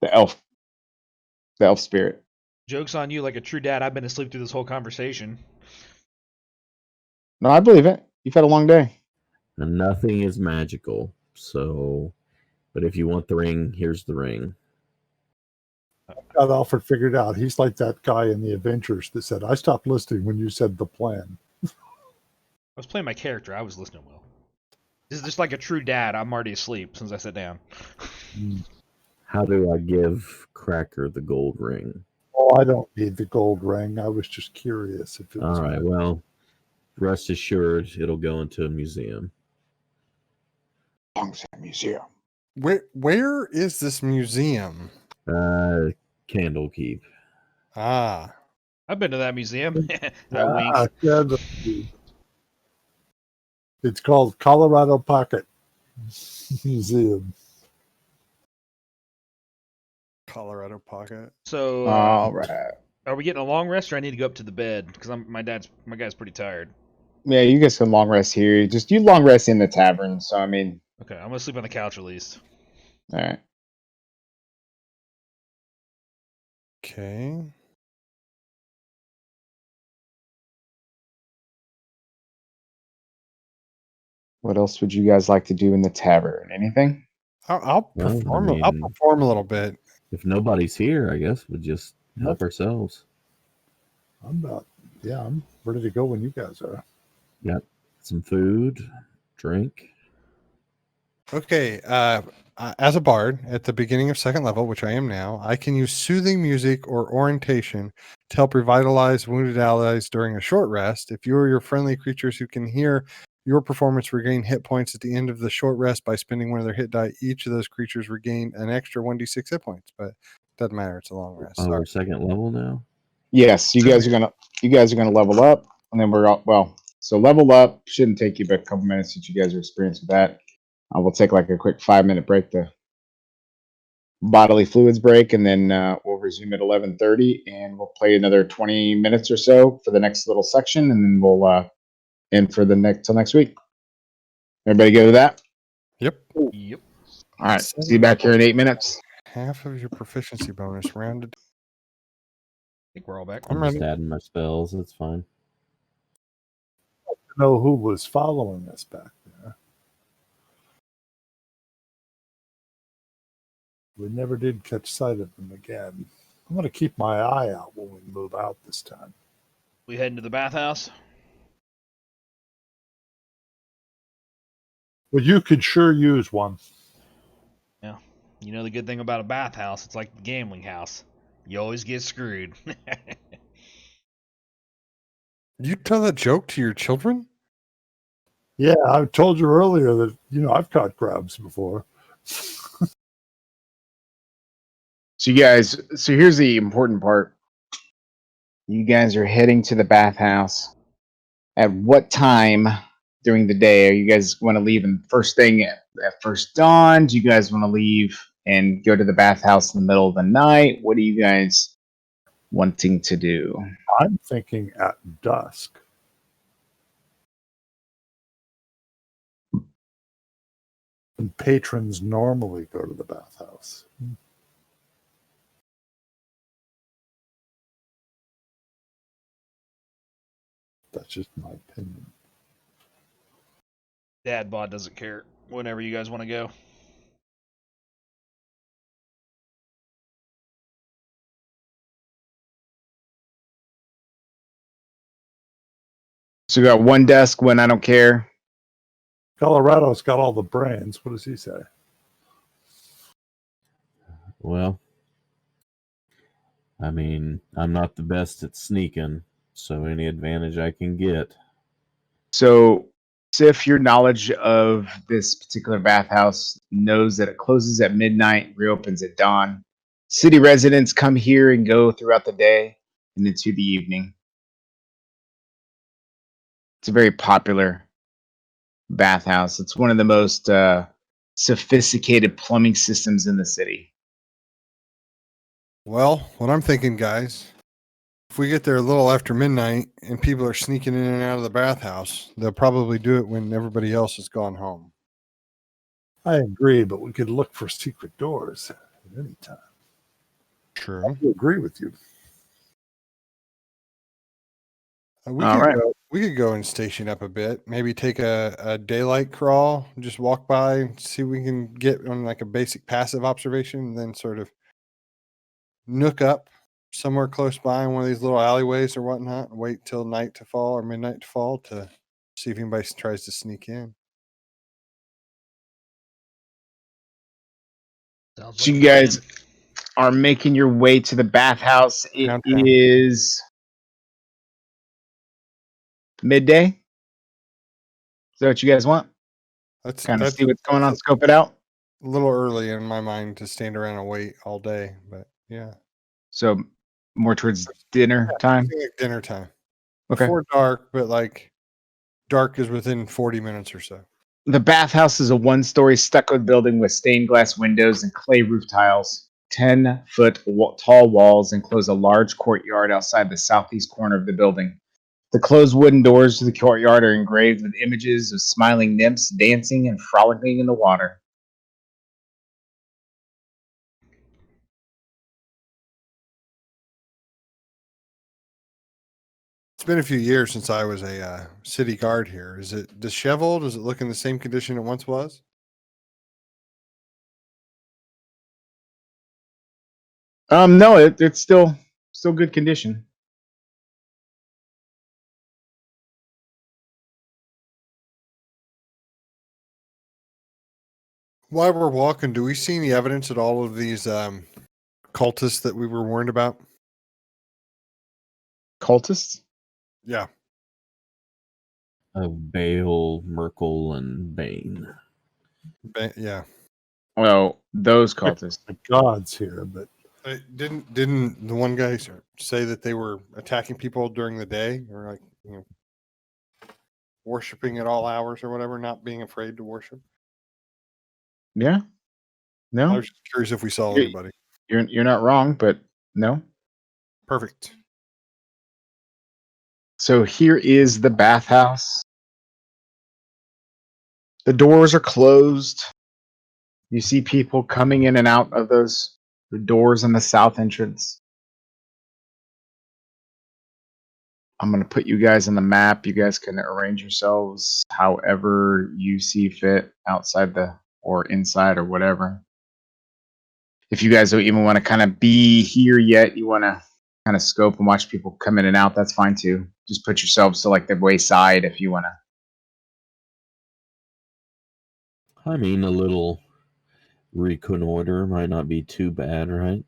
the elf spirit. Joke's on you, like a true dad. I've been asleep through this whole conversation. No, I believe it. You've had a long day. And nothing is magical. So, but if you want the ring, here's the ring. got Alfred figured out. He's like that guy in the Avengers that said, I stopped listening when you said the plan. I was playing my character. I was listening well. This is just like a true dad. I'm already asleep since I sat down. How do I give Cracker the gold ring? Oh, I don't need the gold ring. I was just curious if it was. All right. Well, rest assured, it'll go into a museum. Longset Museum. Where is this museum? Candlekeep. Ah, I've been to that museum. I wink. Yeah, it's called Colorado Pocket Museum. Colorado Pocket. So, All right. are we getting a long rest, or I need to go up to the bed? Because my guy's pretty tired. Yeah, you guys can long rest here. Just you long rest in the tavern. So I mean, Okay, I'm gonna sleep on the couch at least. all right. Okay. What else would you guys like to do in the tavern? Anything? I'll Well, I perform. I'll mean- perform a little bit. If nobody's here, I guess we just help ourselves. I'm ready to go when you guys are. Got some food, drink. Okay. As a bard at the beginning of second level, which I am now, I can use soothing music or orientation to help revitalize wounded allies during a short rest. If you or your friendly creatures who can hear your performance regain hit points at the end of the short rest by spending one of their hit die, each of those creatures regain an extra 1d6 hit points. But doesn't matter; it's a long rest. Oh, Sorry. we're second level now. Yes, you guys are gonna level up, and then we're all, well. So level up shouldn't take you but a couple minutes since you guys are experienced with that. We'll take like a quick 5-minute break to bodily fluids break, and then we'll resume at 11:30, and we'll play another 20 minutes or so for the next little section, and then we'll end for the next till next week. Everybody go to that. Yep. Yep. All right. See you back here in 8 minutes. Half of your proficiency bonus rounded. I think we're all back. I'm I'm just ready. adding my spells. It's fine. Know who was following us back there. We never did catch sight of them again. I'm going to keep my eye out when we move out this time. We heading to the bathhouse? Well, you could sure use one. Yeah. You know the good thing about a bathhouse, it's like the gambling house. You always get screwed. You tell that joke to your children? Yeah, I told you earlier that, I've caught crabs before. So here's the important part. You guys are heading to the bathhouse. At what time during the day are you guys want to leave? And first thing at first dawn? Do you guys want to leave and go to the bathhouse in the middle of the night? What are you guys wanting to do? I'm thinking at dusk. And patrons normally go to the bathhouse. That's just my opinion. Dad bod doesn't care. Whenever you guys want to go. So we got one desk, one I don't care. Colorado's got all the brains. What does he say? Well, I mean, I'm not the best at sneaking, so any advantage I can get. So Sif, your knowledge of this particular bathhouse knows that it closes at midnight, reopens at dawn. City residents come here and go throughout the day and into the evening. It's a very popular bathhouse. It's one of the most sophisticated plumbing systems in the city. Well, what I'm thinking, guys, if we get there a little after midnight and people are sneaking in and out of the bathhouse, they'll probably do it when everybody else has gone home. I agree, but we could look for secret doors at any time. True. I agree with you. We could go and station up a bit. Maybe take a daylight crawl, just walk by, see if we can get on like a basic passive observation, and then sort of nook up somewhere close by in one of these little alleyways or whatnot, and wait till night to fall or midnight to fall to see if anybody tries to sneak in. Sounds So like you a guys plan. are making your way to the bathhouse. It Downtown. is midday. Is that what you guys want? Kind of see what's going on, scope it out. A little early in my mind to stand around and wait all day, but yeah. So more towards dinner time. I think like dinner time. Okay. Before dark, but like dark is within 40 minutes or so. The bathhouse is a one-story stucco building with stained glass windows and clay roof tiles. 10-foot tall walls enclose a large courtyard outside the southeast corner of the building. The closed wooden doors to the courtyard are engraved with images of smiling nymphs dancing and frolicking in the water. It's been a few years since I was a city guard here. Is it disheveled? Does it look in the same condition it once was? No, it's still good condition. While we're walking, do we see any evidence at all of these cultists that we were warned about? Cultists? Yeah. Of Bale, Merkel, and Bane. Yeah. Well, those cultists. The gods here, but Didn't the one guy say that they were attacking people during the day, or like, you know, worshiping at all hours or whatever, not being afraid to worship? Yeah. I No, was just curious if we saw You- anybody. you're not wrong, but no. Perfect. So here is the bathhouse. The doors are closed. You see people coming in and out of those doors in the south entrance. I'm going to put you guys on the map. You guys can arrange yourselves however you see fit, outside or inside or whatever. If you guys don't even want to kind of be here yet, you want to kind of scope and watch people come in and out, that's fine too. Just put yourselves to like the wayside if you want to. I mean, a little reconnoiter might not be too bad, right?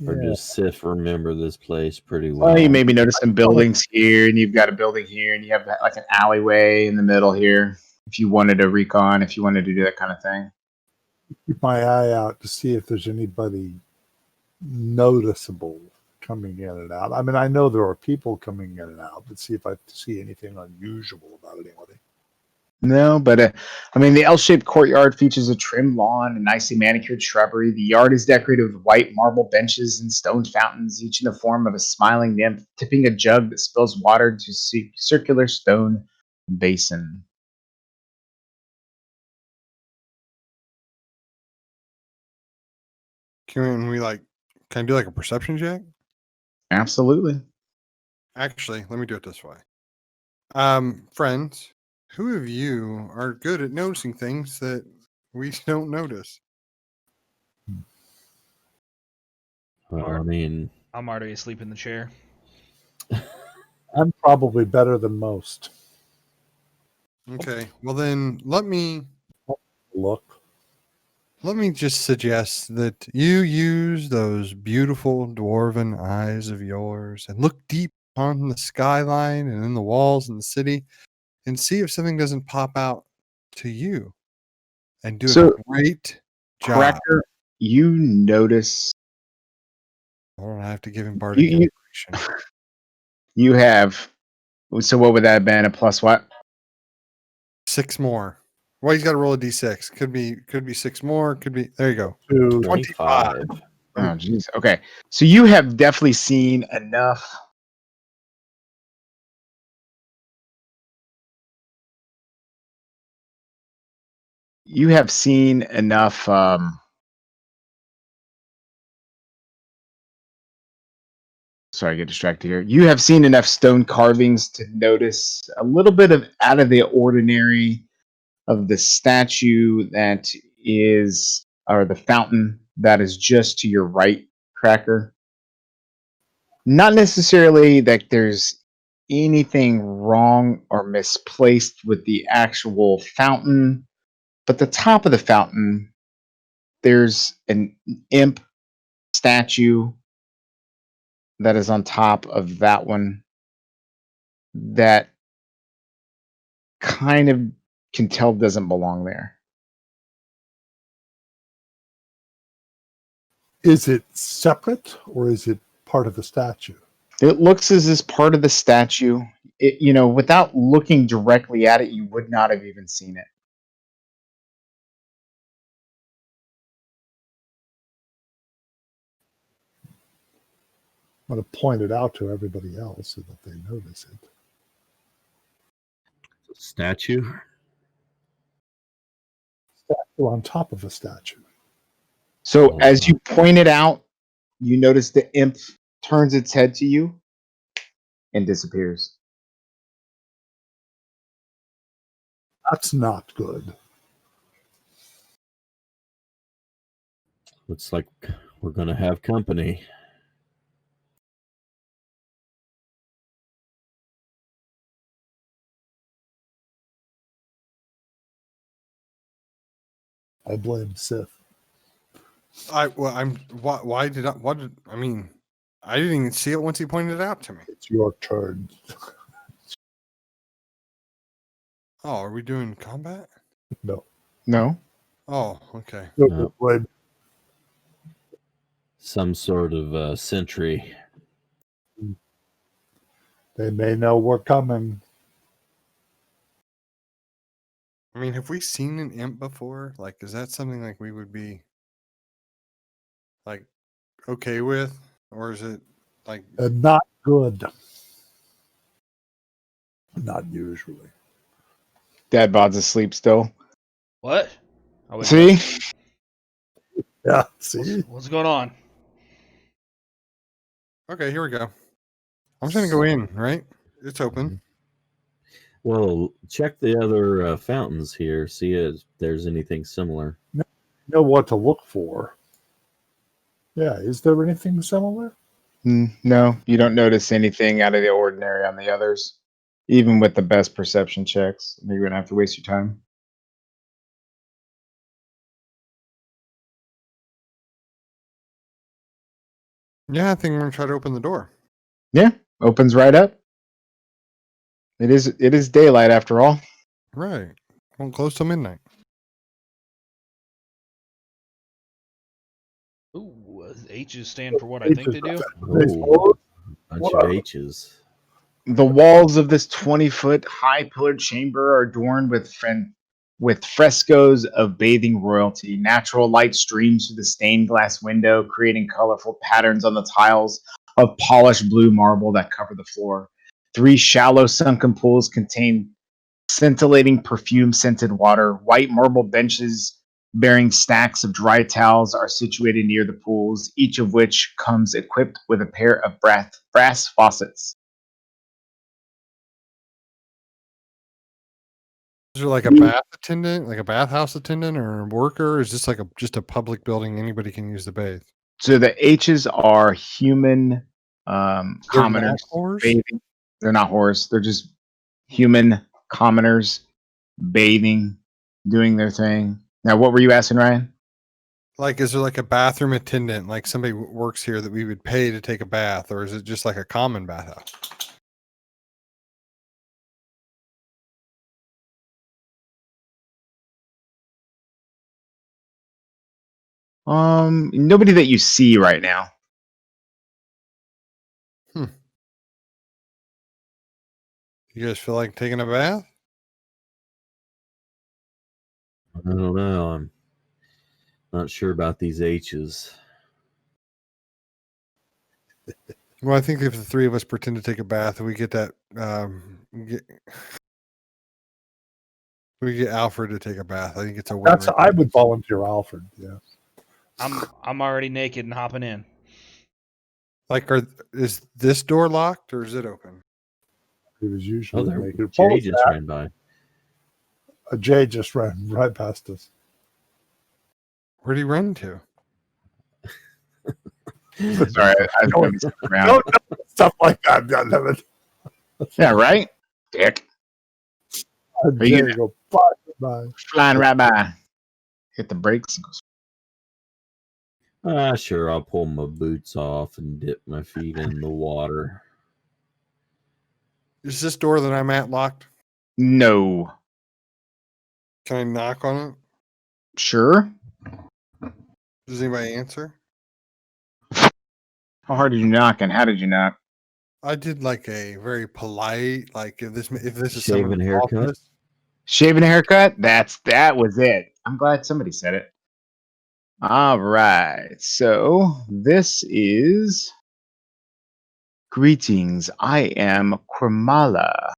Or yeah, does Sif remember this place pretty well? Well, you maybe notice some buildings here, and you've got a building here, and you have like an alleyway in the middle here. If you wanted to recon, if you wanted to do that kind of thing. keep my eye out to see if there's anybody noticeable coming in and out. I mean, I know there are people coming in and out, but see if I see anything unusual about anybody. No, but I mean, the L-shaped courtyard features a trimmed lawn and nicely manicured shrubbery. The yard is decorated with white marble benches and stone fountains, each in the form of a smiling nymph tipping a jug that spills water into a circular stone basin. Can I do like a perception check? Absolutely. Actually, let me do it this way. Friends, who of you are good at noticing things that we don't notice? Well, I mean, I'm already asleep in the chair. I'm probably better than most. Okay. Well then let me Look, just suggest that you use those beautiful dwarven eyes of yours and look deep on the skyline and in the walls in the city and see if something doesn't pop out to you and do a So, great job. Cracker, you notice Hold on, I have to give him bardic you inspiration. you have. So what would that have been? A plus what? 6 more. Well, he's got to roll a d6. Could be 6 more. Could be. There you go. 25. Oh, jeez. Okay. So you have definitely seen enough. You have seen enough. Sorry, I get distracted here. You have seen enough stone carvings to notice a little bit of out of the ordinary of the statue that is, or the fountain that is just to your right, Cracker. Not necessarily that there's anything wrong or misplaced with the actual fountain, but the top of the fountain, there's an imp statue that is on top of that one that kind of can tell doesn't belong there. is it separate or is it part of the statue? It looks as is part of the statue. Without looking directly at it, you would not have even seen it. I'm going to point it out to everybody else so that they notice it. Statue? Statue on top of a statue. So as you point it out, you notice the imp turns its head to you and disappears. That's not good. Looks like we're gonna have company. I blame Sith. Why did I mean, I didn't even see it once he pointed it out to me. It's your turn. Oh, are we doing combat? No. No. Oh, okay. No. Blame- Some sort of sentry. They may know we're coming. I mean, have we seen an imp before? Like, is that something like we would be like okay with, or is it like And not good. Not usually. Dad bod's asleep still. What? I wouldn't See? listen. Yeah, see? What's going on? okay? Here we go. I'm just gonna go in. Right? It's open. Well, check the other fountains here. See if there's anything similar. Know what to look for. Yeah, is there anything similar? No, you don't notice anything out of the ordinary on the others. Even with the best perception checks. You're going to have to waste your time. Yeah, I think I'm gonna try to open the door. Yeah, opens right up. It is daylight after all. Right. Won't close till midnight. Ooh, H's stand for what I think they do. Oh, bunch of H's. The walls of this 20-foot high pillared chamber are adorned with frescoes of bathing royalty. Natural light streams through the stained glass window, creating colorful patterns on the tiles of polished blue marble that cover the floor. 3 shallow sunken pools contain scintillating perfume-scented water. White marble benches bearing stacks of dry towels are situated near the pools, each of which comes equipped with a pair of brass faucets. Is there like a bath attendant, like a bathhouse attendant, or a worker? Or is this like just a public building anybody can use to bathe? So the H's are human commoners whores? bathing. They're not whores. They're just human commoners bathing, doing their thing. Now, what were you asking, Ryan? Like, is there like a bathroom attendant, like somebody works here that we would pay to take a bath, or is it just like a common bathhouse? Nobody that you see right now. You guys feel like taking a bath? I don't know. I'm not sure about these H's. Well, I think if the 3 of us pretend to take a bath, we get that we get Alfred to take a bath. I think it's a win. That's right I there. would volunteer Alfred, yeah. I'm already naked and hopping in. Like, is this door locked or is it open? He was Oh, usually there making Jay just ran by. Jay just ran right past us. Where'd he run to? Sorry, I was moving stuff around. Don't do stuff like that, goddammit. Yeah, right, Dick. Jay you- go bye. Flying right by. Hit the brakes and goes. Sure, I'll pull my boots off and dip my feet in the water. Is this door that I'm at locked? No. Can I knock on it? Sure. Does anybody answer? How hard did you knock and how did you knock? I did like a very polite, like if this is Shaven someone's haircut? office. Shaving haircut? That was it. I'm glad somebody said it. All right. So this is greetings. I am Quirmala.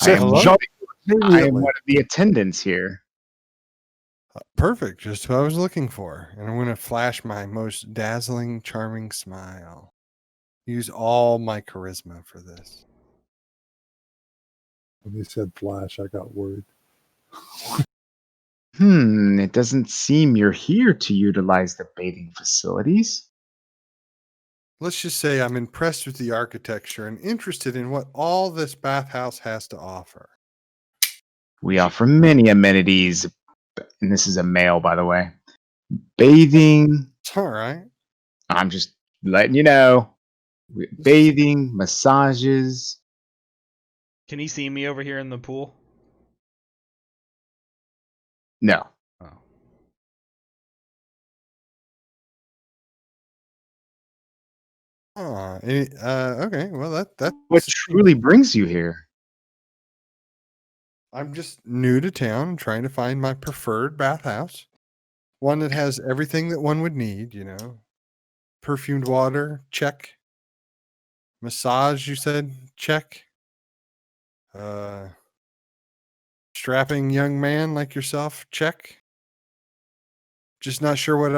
I am, Hello? I am one of the attendants here. Perfect, just who I was looking for. And I'm going to flash my most dazzling, charming smile. Use all my charisma for this. When he said flash, I got worried. It doesn't seem you're here to utilize the bathing facilities. Let's just say I'm impressed with the architecture and interested in what all this bathhouse has to offer. We offer many amenities, and this is a male, by the way. Bathing, It's all right. I'm just letting you know. Bathing, massages. Can he see me over here in the pool? No. Oh. Okay. Well, that's What truly brings you here? I'm just new to town and trying to find my preferred bathhouse. One that has everything that one would need, Perfumed water, check. Massage, you said, check. Strapping young man like yourself, check. Just not sure what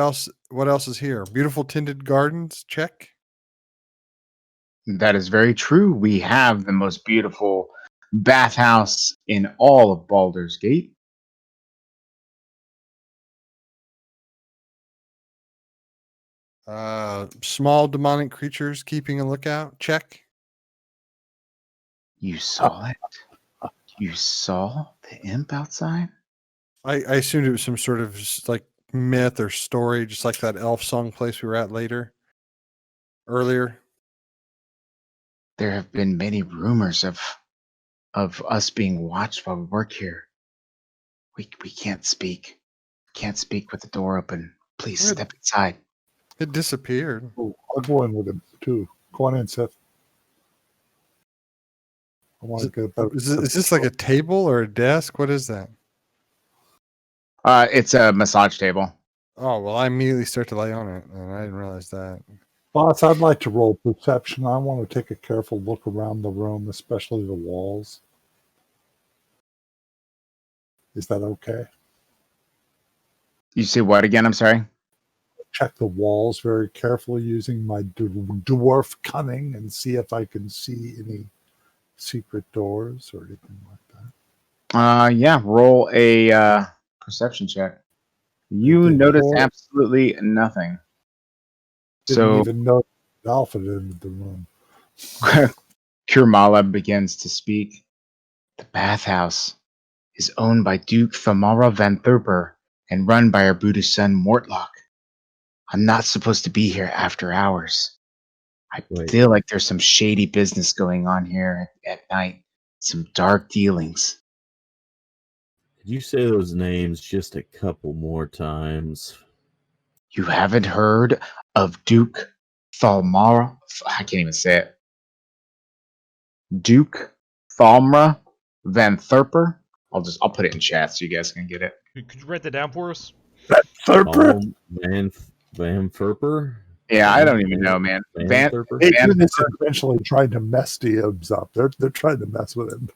else is here. Beautiful tinted gardens, check. That is very true. We have the most beautiful bathhouse in all of Baldur's Gate. Small demonic creatures keeping a lookout, check. You saw it? You saw the imp outside? I assumed it was some sort of like myth or story, just like that elf song place we were at earlier. There have been many rumors of us being watched while we work here. We can't speak. Can't speak with the door open. Please Good. step inside. It disappeared. Oh, I'll go in with him too. Go on in, Seth. I want to get a better. Is this like a table or a desk? What is that? It's a massage table. Oh, well, I immediately start to lay on it, and I didn't realize that. Boss, I'd like to roll perception. I want to take a careful look around the room, especially the walls. Is that okay? You say what again? I'm sorry. Check the walls very carefully using my dwarf cunning and see if I can see any secret doors or anything like that. Yeah. Roll a perception check. You Okay, notice four. absolutely nothing. Didn't even know Alpha entered the room. Kurmala begins to speak. The bathhouse is owned by Duke Thamara van Thurper and run by our Buddhist son Mortlock. I'm not supposed to be here after hours. I Wait. feel like there's some shady business going on here at night. Some dark dealings. Could you say those names just a couple more times? You haven't heard of Duke Thalmara? I can't even say it. Duke Thalmra van Thurper. I'll put it in chat so you guys can get it. Could you write that down for us? Thurper? Van Furper? Yeah, I don't even know, man. Van Thurper? Adrian is eventually trying to mess Diabs up. They're trying to mess with him.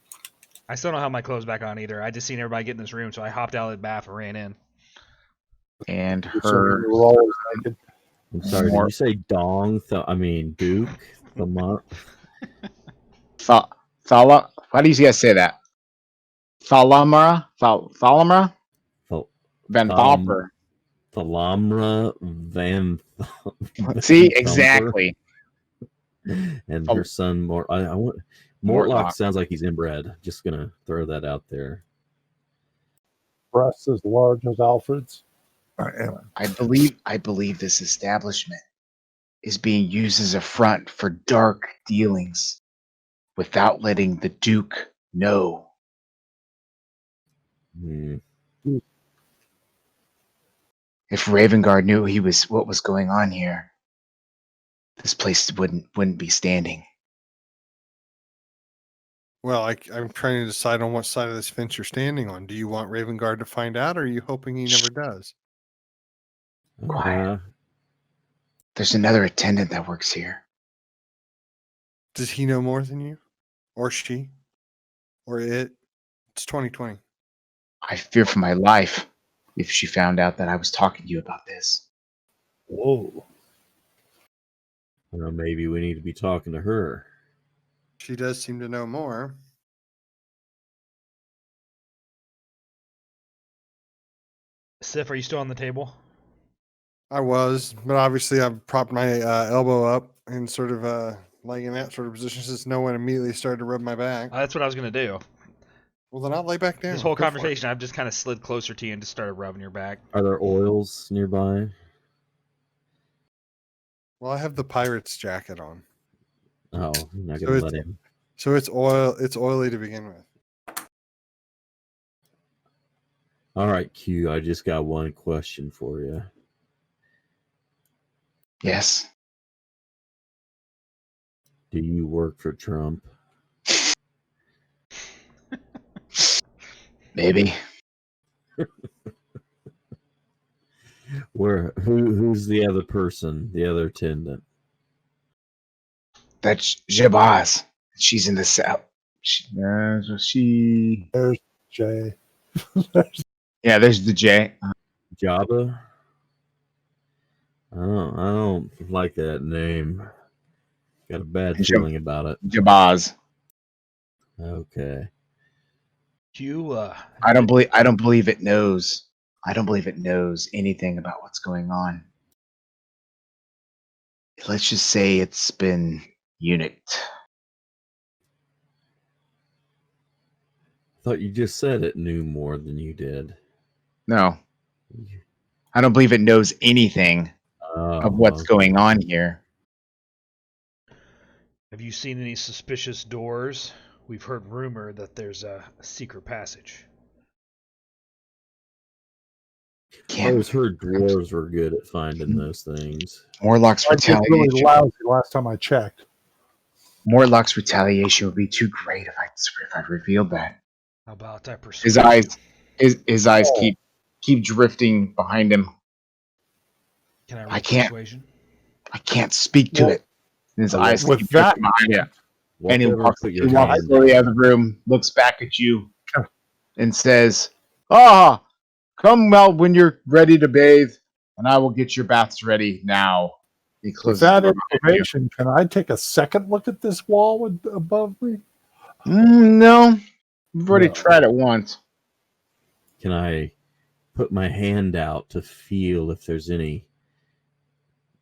I still don't have my clothes back on either. I just seen everybody get in this room, so I hopped out of the bath and ran in. And So her. we were always naked. I'm sorry, did More- you say Dong? Duke? Thala. How do you guys say that? Thalamra? Thalamra? Van Thopper. Thalamra Van See, Thumper. exactly. And Oh. her son, Mortlock Mortlock. sounds like he's inbred. Just going to throw that out there. Breasts as large as Alfred's. All right, anyway. I believe this establishment is being used as a front for dark dealings without letting the Duke know. Hmm. If Ravengard knew what was going on here, this place wouldn't be standing. Well, I'm trying to decide on what side of this fence you're standing on. Do you want Ravengard to find out, or are you hoping he never does? Quiet. There's another attendant that works here. Does he know more than you? Or she? Or it? It's 2020. I fear for my life if she found out that I was talking to you about this. Whoa. Well, maybe we need to be talking to her. She does seem to know more. Sif, are you still on the table? I was, but obviously I've propped my elbow up and sort of laying in that sort of position since no one immediately started to rub my back. That's what I was going to do. Well, then I'll lay back down. This whole Go for it. conversation, I've just kind of slid closer to you and just started rubbing your back. Are there oils nearby? Well, I have the pirate's jacket on, Oh, I'm not So gonna it's- let him. so it's oil. It's oily to begin with. All right, Q. I just got one question for you. Yes. Do you work for Trump? Maybe. Who's the other person? The other attendant? That's Jabaz. She's in the south. She. There's Jay. Yeah, there's the J. Jabba? I don't like that name. Got a bad feeling about it. Jabaz. Okay. Q, I don't believe it knows. I don't believe it knows anything about what's going on. Let's just say it's been unit. Thought you just said it knew more than you did. No. I don't believe it knows anything of what's going on here. have you seen any suspicious doors? We've heard rumor that there's a secret passage. I Can't. always heard dwarves were good at finding those things. Morlock's I did really retaliation. lousy last time I checked. Morlock's retaliation would be too great if I revealed that. How about I persuade His eyes, you? his eyes keep drifting behind him. Can I roll I can't. persuasion? I can't speak to Well, it. And his with eyes that- keep drifting behind him. Walk And he over and walks put he your walks hand slowly down. out of the room, looks back at you, and says, "Ah, come out when you're ready to bathe, and I will get your baths ready now." He With closes that the door behind you. information, can I take a second look at this wall above me? No, we've already No. tried it once. Can I put my hand out to feel if there's any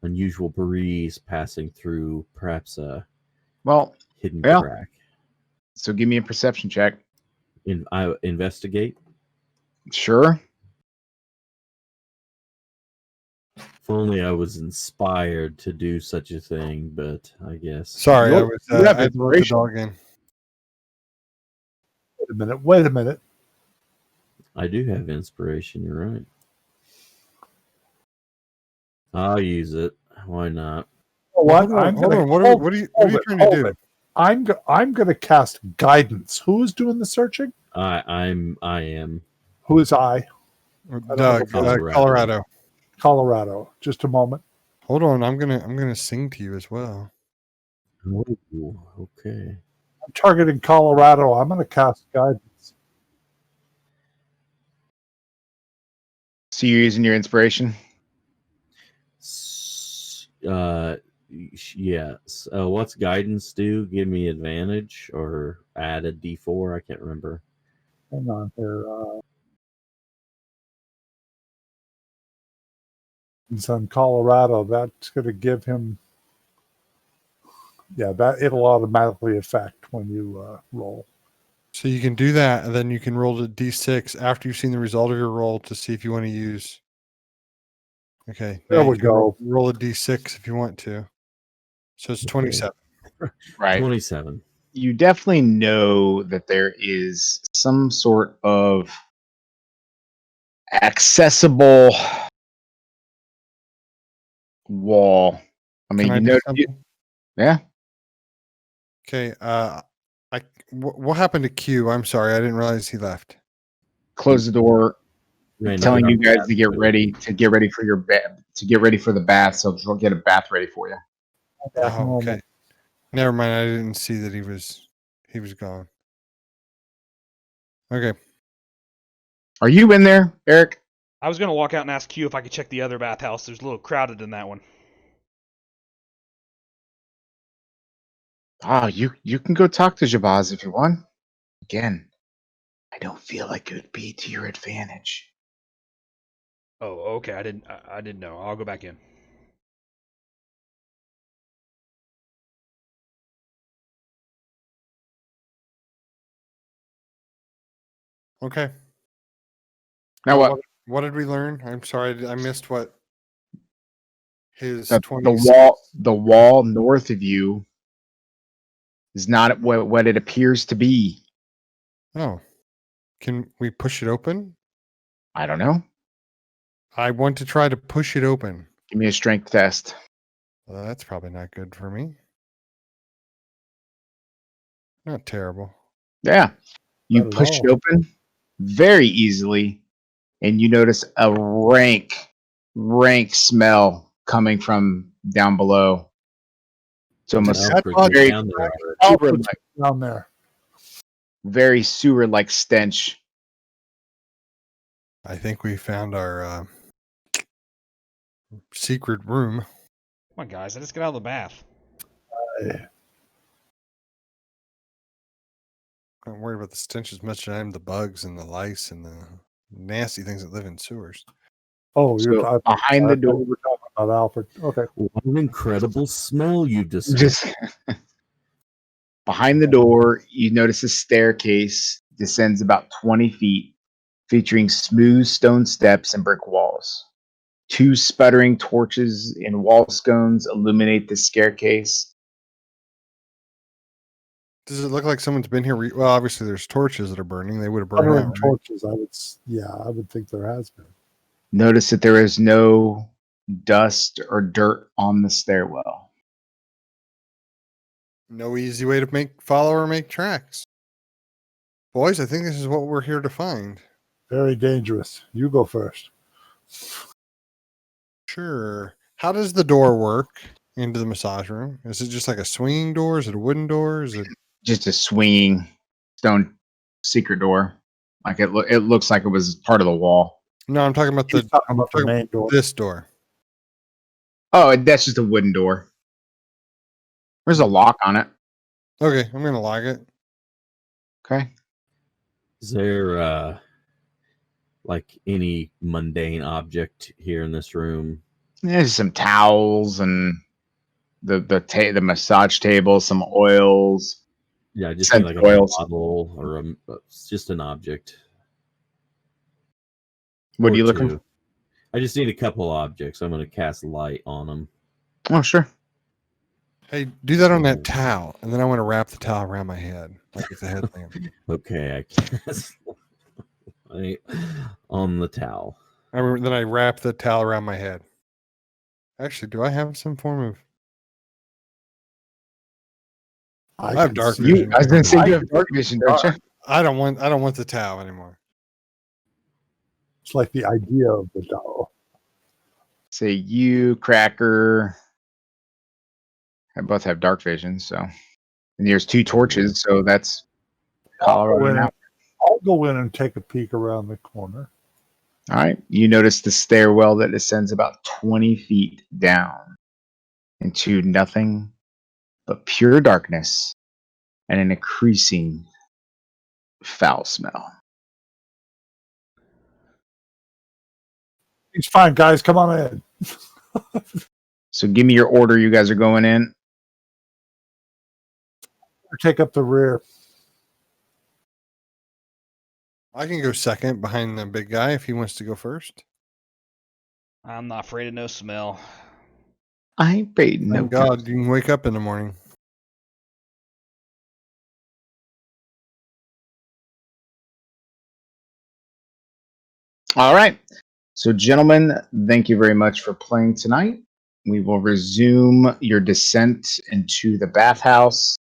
unusual breeze passing through, perhaps a Well, hidden Yeah. crack? so give me a perception check. I investigate. Sure. If only I was inspired to do such a thing, but I guess. Sorry, I You was. have I had to let the inspiration. dog in. Wait a minute. I do have inspiration, you're right. I'll use it. Why not? You know what? I'm Hold gonna- on. What hold- are you hold it, trying to hold do? it. I'm going to cast guidance. Who is doing the searching? I am. Who is I? Doug, Colorado. Colorado. Colorado. Just a moment. Hold on. I'm gonna sing to you as well. Oh, okay. I'm targeting Colorado. I'm going to cast guidance. So you're using your inspiration? Yes. What's guidance do? Give me advantage or add a D4? I can't remember. Hang on here. He's on Colorado. That's going to give him. Yeah, that it'll automatically affect when you roll. So you can do that, and then you can roll the d6 after you've seen the result of your roll to see if you want to use. Okay, There now you we can go. Roll a d6 if you want to. So it's 27. Right. 27. You definitely know that there is some sort of accessible wall. I mean, Can I you do know, something? yeah. Okay. What happened to Q? I'm sorry, I didn't realize he left. Close the door, Ran telling out you of guys that. to get ready for your for the bath. So we'll get a bath ready for you. Oh, okay. Never mind. I didn't see that he was gone. Okay. Are you in there, Eric? I was going to walk out and ask Q if I could check the other bathhouse. There's a little crowded in that one. Oh, you can go talk to Jabaz if you want. Again, I don't feel like it would be to your advantage. Oh, okay. I didn't know. I'll go back in. Okay. Now So what? what did we learn? I'm sorry, I missed what his The 20. the wall north of you is not what it appears to be. Oh, can we push it open? I don't know. I want to try to push it open. Give me a strength test. Well, that's probably not good for me. Not terrible. Yeah. You Not at push all. it open very easily, and you notice a rank smell coming from down below. It's almost That Alfred, bug- you're very down there already. Alfred's sewer-like, down there. very sewer-like stench. I think we found our secret room. Come on, guys. I just got out of the bath. I'm not worried about the stench as much as I am the bugs and the lice and the nasty things that live in sewers. Oh, So I behind the thought door, you were talking about Alfred. Okay. What an incredible smell you just. just behind the door, you notice a staircase descends about 20 feet, featuring smooth stone steps and brick walls. Two sputtering torches in wall scones illuminate the staircase. Does it look like someone's been here? Well, obviously there's torches that are burning. They would have burned Sputtering out, right? torches. I would think there has been. Notice that there is no dust or dirt on the stairwell. No easy way to follow or make tracks. Boys, I think this is what we're here to find. Very dangerous. You go first. Sure. How does the door work into the massage room? Is it just like a swinging door? Is it a wooden door? Is it? Just a swinging stone secret door. Like it looks like it was part of the wall. No, I'm talking about He's talking about the main door. this door. Oh, that's just a wooden door. There's a lock on it. Okay, I'm gonna lock it. Okay. Is there like any mundane object here in this room? There's some towels and the massage table, some oils. Yeah, I just Scent need like a oils. bottle or just an object. What Or are you looking two. for? I just need a couple objects. I'm going to cast light on them. Oh, sure. Hey, do that on that towel, and then I want to wrap the towel around my head like it's a headlamp. Okay, I cast light on the towel. Then I wrap the towel around my head. Actually, do I have some form of? I have can dark see- vision. I was going to say I you can have dark vision, don't you? I don't want the towel anymore. It's like the idea of the doll. Say you, Cracker. I both have dark vision, so. And there's two torches, so that's Colorado. I'll go in and take a peek around the corner. All right. You notice the stairwell that descends about 20 feet down into nothing but pure darkness and an increasing foul smell. It's fine, guys. Come on in. So give me your order. You guys are going in. Take up the rear. I can go second behind the big guy if he wants to go first. I'm not afraid of no smell. I ain't afraid. No Thank God, you can wake up in the morning. All right. So, gentlemen, thank you very much for playing tonight. We will resume your descent into the bathhouse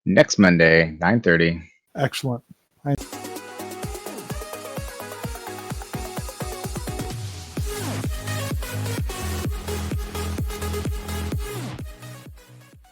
next Monday, 9:30. Excellent.